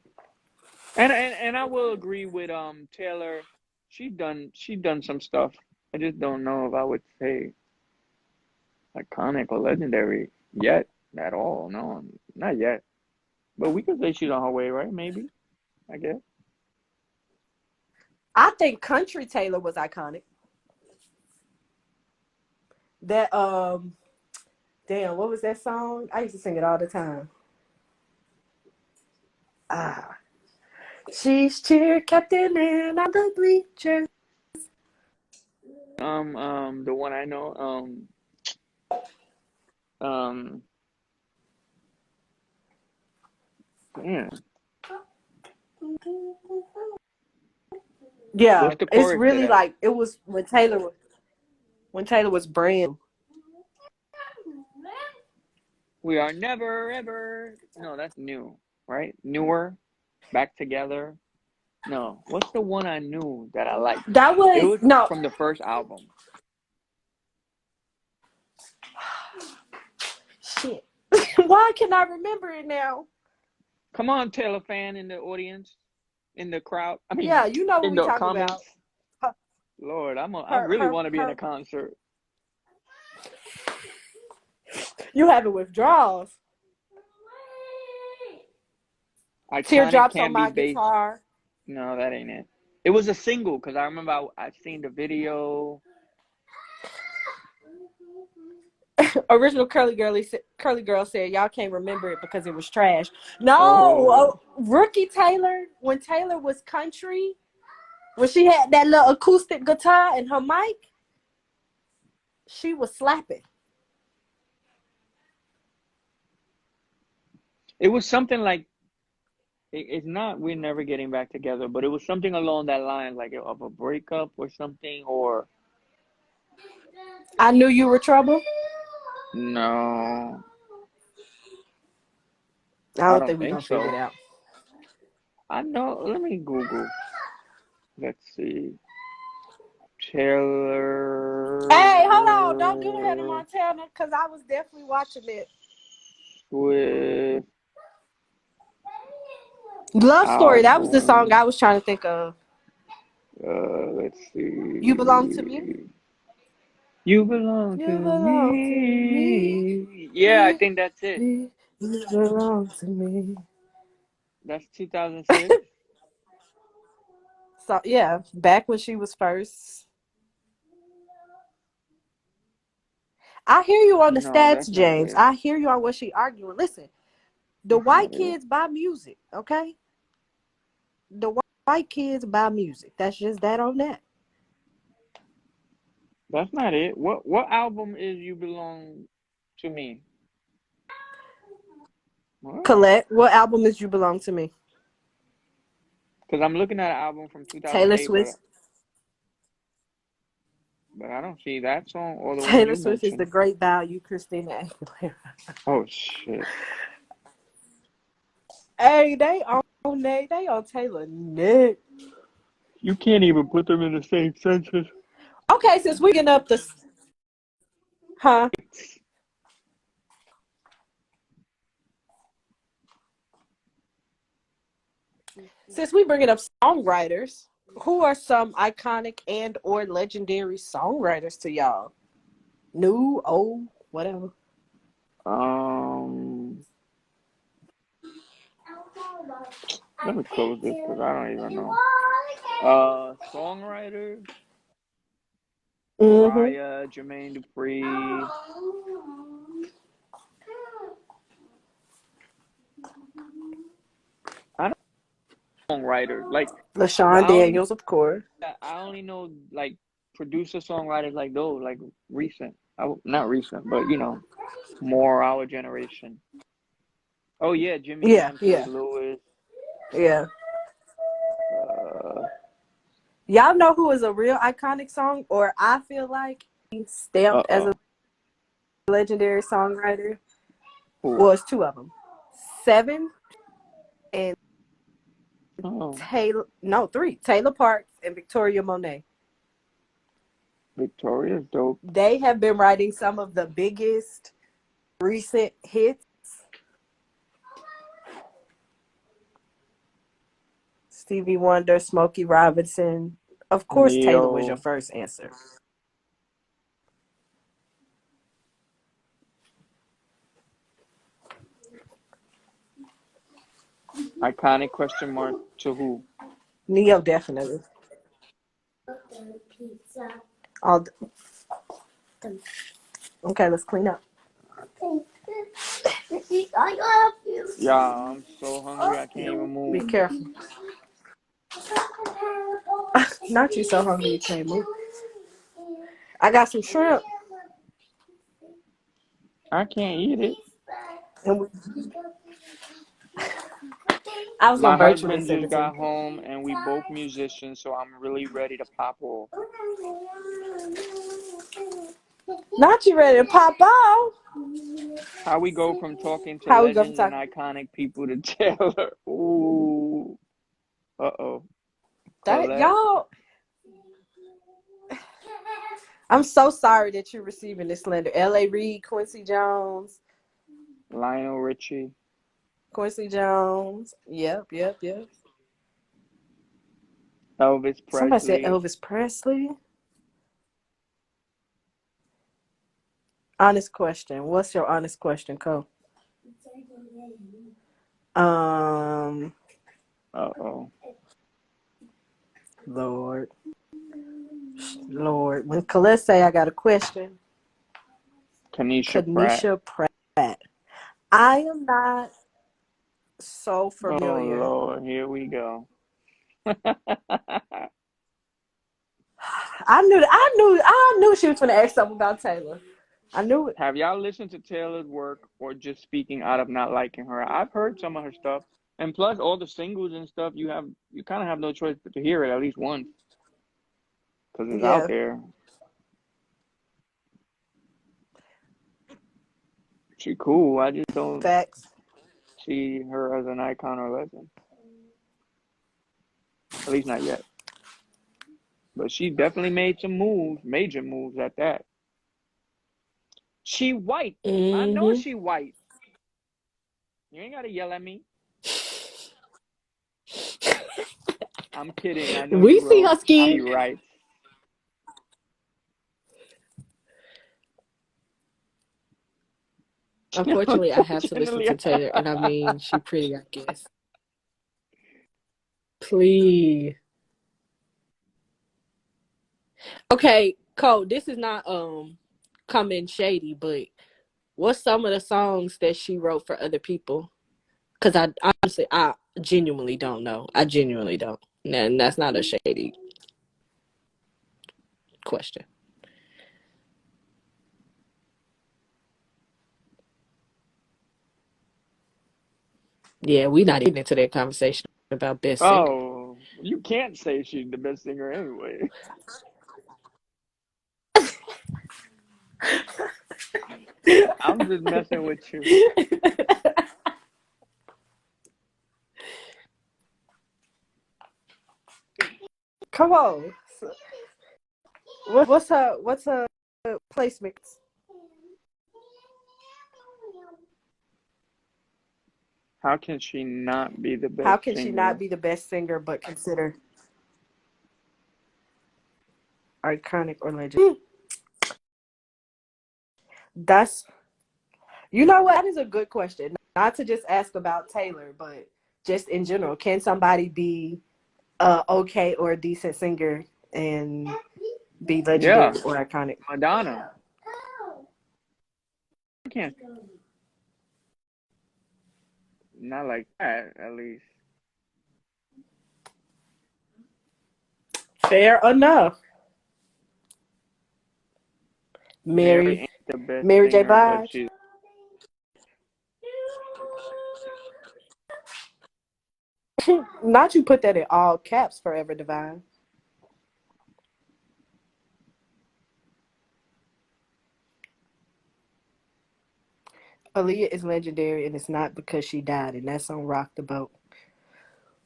Speaker 3: And I will agree with Taylor. She done some stuff. I just don't know if I would say iconic or legendary yet at all. No, not yet. But we could say she's on her way, right? Maybe. I guess.
Speaker 2: I think Country Taylor was iconic. That damn, what was that song? I used to sing it all the time. She's cheer captain and I'm the bleacher.
Speaker 3: The one I know, um, damn.
Speaker 2: Yeah,
Speaker 3: What's the
Speaker 2: it's
Speaker 3: chorus to
Speaker 2: really
Speaker 3: that?
Speaker 2: like it was when Taylor was brand.
Speaker 3: We are never ever. No, that's new, right? Newer, back together. No, what's the one I knew that I liked?
Speaker 2: That
Speaker 3: It
Speaker 2: was
Speaker 3: was
Speaker 2: no
Speaker 3: from the first album.
Speaker 2: shit. Why can I remember it now?
Speaker 3: Come on, Taylor fan in the audience, in the crowd. I
Speaker 2: Yeah,
Speaker 3: mean,
Speaker 2: you know what
Speaker 3: in
Speaker 2: we
Speaker 3: the
Speaker 2: talking about.
Speaker 3: comments. Lord, I
Speaker 2: Her,
Speaker 3: really
Speaker 2: her,
Speaker 3: want to be in a
Speaker 2: her.
Speaker 3: concert.
Speaker 2: You having withdrawals.
Speaker 3: Iconic
Speaker 2: Teardrops on
Speaker 3: can be
Speaker 2: my
Speaker 3: based.
Speaker 2: guitar.
Speaker 3: No, that ain't it. It was a single because I remember I seen the video.
Speaker 2: Original Curly Girl said y'all can't remember it because it was trash. No,
Speaker 3: Oh,
Speaker 2: Rookie Taylor, when Taylor was country, when she had that little acoustic guitar and her mic, she was slapping.
Speaker 3: it was something like It's not we're never getting back together, but it was something along that line, like of a breakup or something, or
Speaker 2: I knew you were trouble.
Speaker 3: no,
Speaker 2: I
Speaker 3: I
Speaker 2: don't
Speaker 3: don't
Speaker 2: think we're
Speaker 3: think
Speaker 2: gonna figure it
Speaker 3: so.
Speaker 2: out.
Speaker 3: I know. Let me Google. Let's see. Taylor
Speaker 2: Hey, hold on! Don't do Hannah Montana because I was definitely watching it.
Speaker 3: Swift
Speaker 2: Love Story. That was the song
Speaker 3: album.
Speaker 2: I was trying to think of.
Speaker 3: Let's
Speaker 2: You belong to me.
Speaker 3: see. You belong to
Speaker 2: You belong to me.
Speaker 3: me. Yeah, I think that's it.
Speaker 2: You belong to me.
Speaker 3: That's 2006.
Speaker 2: So yeah, back when she was first. I hear you on the
Speaker 3: No,
Speaker 2: stats,
Speaker 3: that's not
Speaker 2: James.
Speaker 3: it.
Speaker 2: I hear you on what she arguing. Listen, the
Speaker 3: That's not
Speaker 2: white
Speaker 3: it.
Speaker 2: kids buy music, okay? The white kids buy music. That's just that on that.
Speaker 3: That's not it. What album is You Belong to Me? What?
Speaker 2: Colette, what album is You Belong to Me?
Speaker 3: Because I'm looking at an album from
Speaker 2: Taylor
Speaker 3: 2008,
Speaker 2: Swift.
Speaker 3: but I don't see that song or the one
Speaker 2: Taylor
Speaker 3: you
Speaker 2: Swift is the
Speaker 3: mentioned.
Speaker 2: great value, Christina Aguilera.
Speaker 3: Oh shit.
Speaker 2: Hey, they on Taylor neck.
Speaker 3: You can't even put them in the same sentence.
Speaker 2: Okay, since we getting up the huh? Since we bringing up songwriters, who are some iconic and or legendary songwriters to y'all? New, old, whatever.
Speaker 3: Um, Let me close this because I don't even know. Songwriters:
Speaker 2: Mm-hmm.
Speaker 3: Mariah, Jermaine Dupri. I don't know songwriters like
Speaker 2: LaShawn
Speaker 3: I only
Speaker 2: Daniels, of course.
Speaker 3: I only know like producer songwriters like those like recent. Not recent, but more our generation. Oh yeah, Jimmy
Speaker 2: Yeah,
Speaker 3: Jam, Sid
Speaker 2: yeah,
Speaker 3: Lewis.
Speaker 2: yeah.
Speaker 3: Uh,
Speaker 2: Y'all know who is a real iconic song, or I feel like he's stamped as a
Speaker 3: uh-oh.
Speaker 2: legendary songwriter?
Speaker 3: Who?
Speaker 2: Well, it's two of them. Seven and
Speaker 3: Oh,
Speaker 2: three. Taylor Parks and Victoria Monet.
Speaker 3: Victoria's dope.
Speaker 2: They have been writing some of the biggest recent hits. Stevie Wonder, Smokey Robinson. Of course, Taylor was your
Speaker 3: Neo.
Speaker 2: first answer.
Speaker 3: Iconic question mark to who?
Speaker 2: Neo, definitely. All okay, let's clean up.
Speaker 3: Yeah, I'm so hungry I can't even
Speaker 2: Be
Speaker 3: move.
Speaker 2: careful. Not you so hungry you can't move. I got some shrimp.
Speaker 3: I can't eat it.
Speaker 2: And I was gonna
Speaker 3: My
Speaker 2: virtually
Speaker 3: husband
Speaker 2: send
Speaker 3: just
Speaker 2: it to
Speaker 3: got
Speaker 2: you.
Speaker 3: home and we both musicians, so I'm really ready to pop off.
Speaker 2: Not you ready to pop off?
Speaker 3: How we go from talking to
Speaker 2: How we go for
Speaker 3: legends and
Speaker 2: talking?
Speaker 3: iconic people to Taylor? Ooh. Uh-oh.
Speaker 2: That
Speaker 3: Colette.
Speaker 2: y'all. I'm so sorry that you're receiving this slander. L.A. Reid, Quincy Jones.
Speaker 3: Lionel Richie.
Speaker 2: Quincy Jones. Yep.
Speaker 3: Elvis
Speaker 2: Somebody said
Speaker 3: Presley.
Speaker 2: Elvis Presley. Honest question. What's your honest question, Cole? Um,
Speaker 3: Uh-oh.
Speaker 2: Lord. When Colette say I got a question,
Speaker 3: Kanisha Pratt.
Speaker 2: Kanisha Pratt. I am not so
Speaker 3: Oh,
Speaker 2: familiar.
Speaker 3: Lord. Here we go.
Speaker 2: I knew she was going to ask something about Taylor. I knew it.
Speaker 3: Have y'all listened to Taylor's work or just speaking out of not liking her? I've heard some of her stuff, And plus, all the singles and stuff, you kind of have no choice but to hear it at least once because it's out
Speaker 2: Yeah.
Speaker 3: there. She cool. I just don't
Speaker 2: Facts.
Speaker 3: see her as an icon or legend. At least not yet. But she definitely made some moves, major moves at that. She white. I know
Speaker 2: Mm-hmm.
Speaker 3: she white. You ain't gotta yell at me. I'm kidding. I know
Speaker 2: We
Speaker 3: you
Speaker 2: see
Speaker 3: wrote.
Speaker 2: her
Speaker 3: She
Speaker 2: skin.
Speaker 3: writes.
Speaker 2: Unfortunately, I have to listen
Speaker 3: Unfortunately.
Speaker 2: to Taylor, and I mean, she pretty, I guess. Please. Okay, Cole, this is not coming shady, but what's some of the songs that she wrote for other people? Because I genuinely don't know. I genuinely don't. And that's not a shady question. Yeah, we not even into that conversation about best singer.
Speaker 3: Oh, you can't say she's the best singer anyway. I'm just messing with you.
Speaker 2: Come on. What's her placements?
Speaker 3: How can she not be the
Speaker 2: How
Speaker 3: best
Speaker 2: can she not
Speaker 3: singer?
Speaker 2: be the best singer but consider iconic or legend? That's You know what? That is a good question. Not to just ask about Taylor, but just in general. Can somebody be okay or a decent singer and be
Speaker 3: Yeah,
Speaker 2: legendary or iconic?
Speaker 3: Madonna. I can't. Not like that, at least.
Speaker 2: Fair enough.
Speaker 3: Mary
Speaker 2: Mary
Speaker 3: ain't the best
Speaker 2: Mary J.
Speaker 3: singer, but
Speaker 2: Blige.
Speaker 3: she's.
Speaker 2: Not you put that in all caps, Forever Divine. Aaliyah is legendary, and it's not because she died, and that's on Rock the Boat.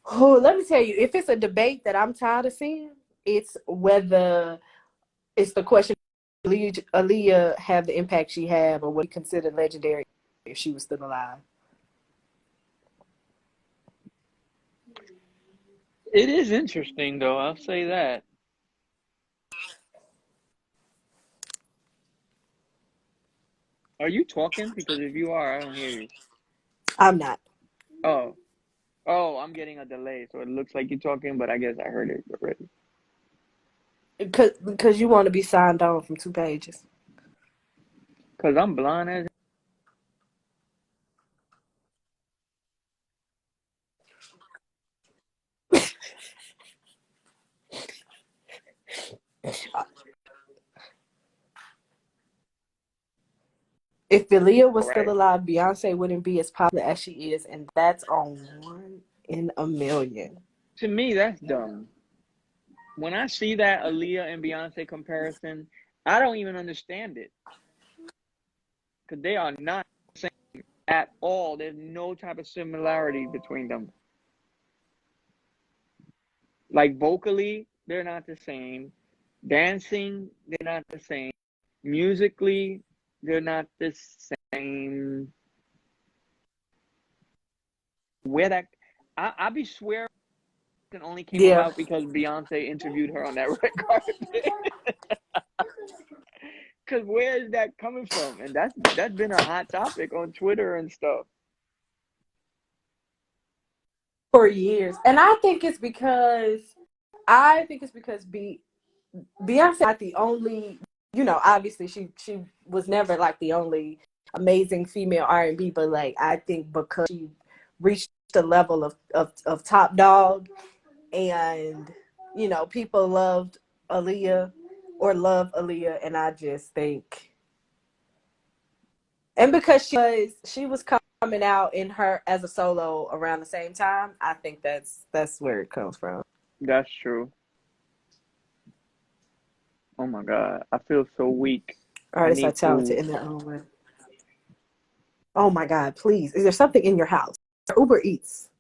Speaker 2: Oh, let me tell you, if it's a debate that I'm tired of seeing, it's whether it's the question: Aaliyah have the impact she had, or would be considered legendary if she was still alive?
Speaker 3: It is interesting, though. I'll say that. Are you talking? Because if you are, I don't hear you.
Speaker 2: I'm not,
Speaker 3: Oh, oh, I'm getting a delay, so it looks like you're talking, but I guess I heard it already.
Speaker 2: because you want to be signed on from 2 pages.
Speaker 3: Cause I'm blind as.
Speaker 2: If Aaliyah was still
Speaker 3: Right.
Speaker 2: alive, Beyonce wouldn't be as popular as she is, and that's on 1 in 1,000,000.
Speaker 3: To me, that's dumb. When I see that Aaliyah and Beyonce comparison, I don't even understand it. Cause they are not the same at all. There's no type of similarity between them. Like vocally, they're not the same. Dancing, they're not the same. Musically, they're not the same. Where that I be swearing it only came
Speaker 2: Yeah.
Speaker 3: about because Beyonce interviewed her on that red carpet. Cause where is that coming from? And that's been a hot topic on Twitter and stuff.
Speaker 2: For years. And I think it's because Beyonce not the only, obviously she was never like the only amazing female R&B, but like I think because she reached the level of top dog, and people loved Aaliyah or love Aaliyah, and I just think, and because she was coming out in her as a solo around the same time, I think that's where it comes from.
Speaker 3: That's true. Oh my God, I feel so weak. I
Speaker 2: Artists are
Speaker 3: need
Speaker 2: talented
Speaker 3: food.
Speaker 2: in their own way. Oh my God, please. Is there something in your house? Uber Eats.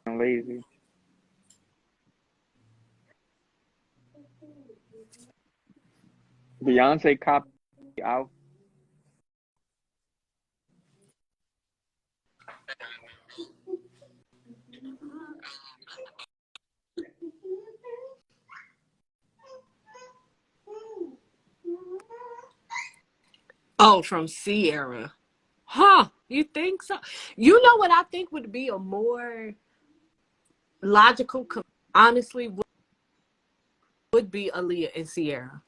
Speaker 3: I'm lazy. Beyonce copy out.
Speaker 2: Oh, from Sierra. Huh. You think so? You know what I think would be a more logical, honestly, would be Aaliyah and Sierra.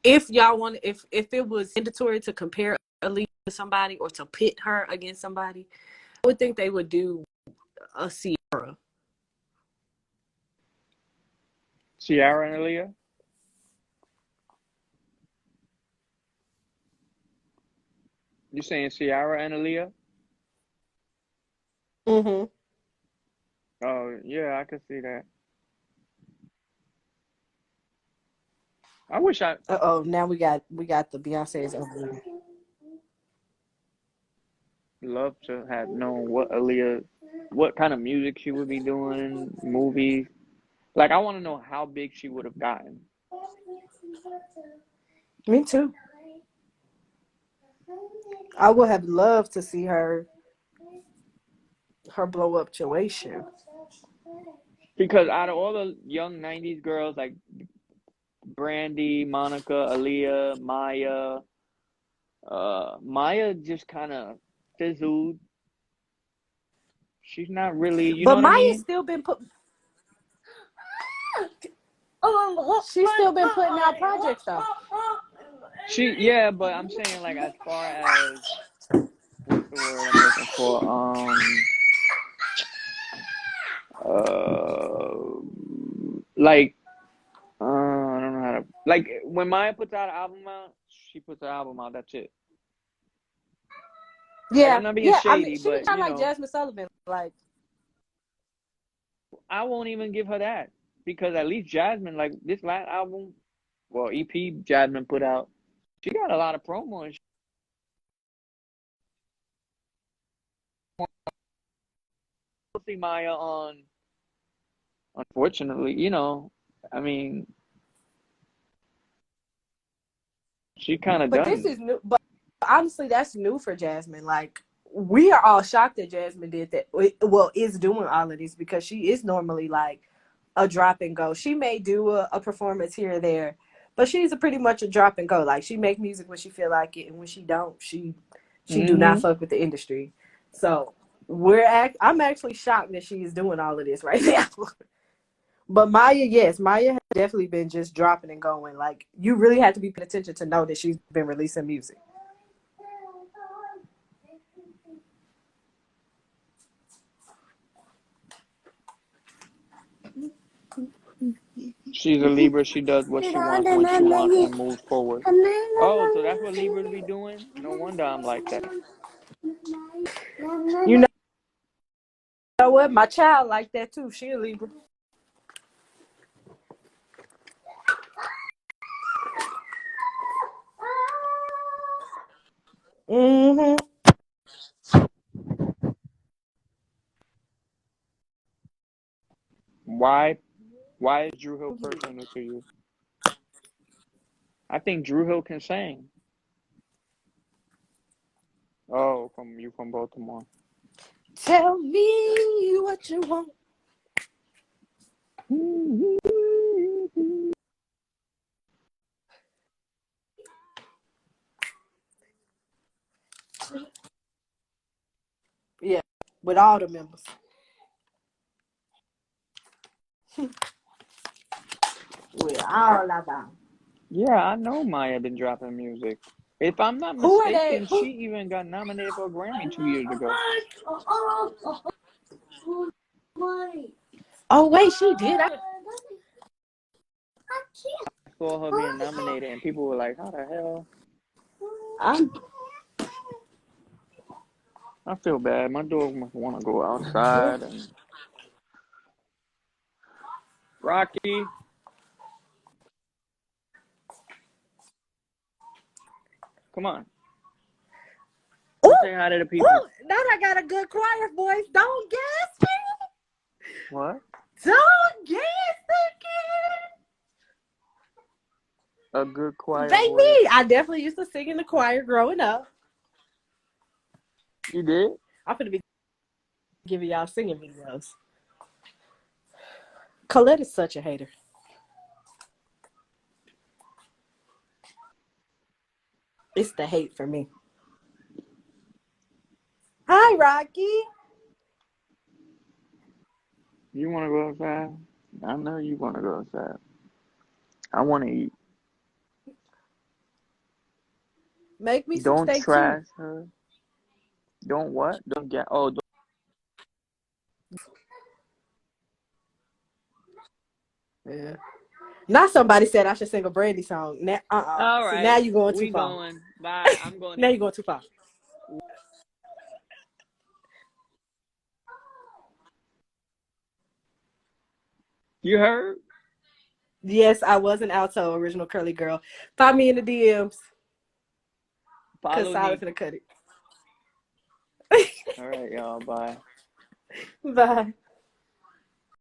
Speaker 2: If y'all want, if it was mandatory to compare Aaliyah to somebody or to pit her against somebody, I would think they would do a Sierra.
Speaker 3: Ciara and Aaliyah. You saying Ciara and Aaliyah?
Speaker 2: Mm-hmm.
Speaker 3: Oh yeah, I could see that. I wish I
Speaker 2: Uh-oh, now we got the Beyonce's over.
Speaker 3: love to have known what Aaliyah, what kind of music she would be doing, movies. Like I want to know how big she would have gotten.
Speaker 2: Me too. I would have loved to see her blow up situation.
Speaker 3: Because out of all the young '90s girls like Brandy, Monica, Aaliyah, Maya, Maya just kind of fizzled. She's not really, you know
Speaker 2: But
Speaker 3: what I
Speaker 2: Maya's
Speaker 3: mean?
Speaker 2: still been she's still been putting out projects though.
Speaker 3: Yeah, but I'm saying like as far as what's the word I'm looking for? Uh, like I don't know how to like when Maya puts out an album out, she puts an album out. That's it. Like I'm
Speaker 2: Yeah,
Speaker 3: not being
Speaker 2: yeah. I mean,
Speaker 3: shady,
Speaker 2: she
Speaker 3: but
Speaker 2: kind
Speaker 3: you
Speaker 2: of like
Speaker 3: know,
Speaker 2: Jasmine Sullivan. Like,
Speaker 3: I won't even give her that because at least Jasmine, like this last album, well EP Jasmine put out, she got a lot of promo and she'll see Maya on. Unfortunately, you know, I mean, she kind of
Speaker 2: but this
Speaker 3: done.
Speaker 2: is new. But honestly, that's new for Jasmine. Like, we are all shocked that Jasmine did that. Well, is doing all of this because she is normally like a drop and go. She may do a performance here or there, but she's pretty much a drop and go. Like, she make music when she feel like it, and when she don't, she do not
Speaker 3: Hmm.
Speaker 2: fuck with the industry. So I'm actually shocked that she is doing all of this right now. But Maya, yes, Maya has definitely been just dropping and going. Like, you really have to be paying attention to know that she's been releasing music.
Speaker 3: She's a Libra. She does what she wants when she wants and moves forward. Oh, so that's what Libras be doing? No wonder I'm like that.
Speaker 2: You know what? My child like that too. She a Libra. Mm-hmm.
Speaker 3: Why? Why is Drew Hill personal to you? I think Drew Hill can sing. Oh, from Baltimore.
Speaker 2: Tell me what you want. Yeah, with all the members. With all of them.
Speaker 3: Yeah, I know Maya been dropping music. If I'm not
Speaker 2: Who are they?
Speaker 3: mistaken, she even got nominated for a Grammy 2 years ago.
Speaker 2: Oh wait, she did.
Speaker 3: saw her being nominated, and people were like, "How the hell?" I feel bad. My dog must want to go outside. And Rocky, come on.
Speaker 2: Ooh,
Speaker 3: Say hi to the people.
Speaker 2: ooh, now I got a good choir voice. Don't gas me.
Speaker 3: What?
Speaker 2: Don't gas
Speaker 3: A good choir
Speaker 2: me.
Speaker 3: voice.
Speaker 2: Baby, I definitely used to sing in the choir growing up.
Speaker 3: You did?
Speaker 2: I'm going to be giving y'all singing videos. Colette is such a hater. It's the hate for me. Hi, Rocky.
Speaker 3: You want to go outside? I know you want to go outside. I want to eat.
Speaker 2: Make me some
Speaker 3: Don't
Speaker 2: steak
Speaker 3: trash her. Don't what? Don't get. Oh, don't.
Speaker 2: too. Yeah. Now somebody said I should sing a Brandy song. Now,
Speaker 3: All
Speaker 2: See,
Speaker 3: right.
Speaker 2: now you're going too
Speaker 3: We
Speaker 2: far.
Speaker 3: going. Bye. I'm going.
Speaker 2: Now you're going too far.
Speaker 3: You heard?
Speaker 2: Yes, I was an alto original curly girl. Find me in the DMs. Because
Speaker 3: Follow
Speaker 2: Silas
Speaker 3: me.
Speaker 2: gonna cut it.
Speaker 3: All right, y'all. Bye.
Speaker 2: Bye.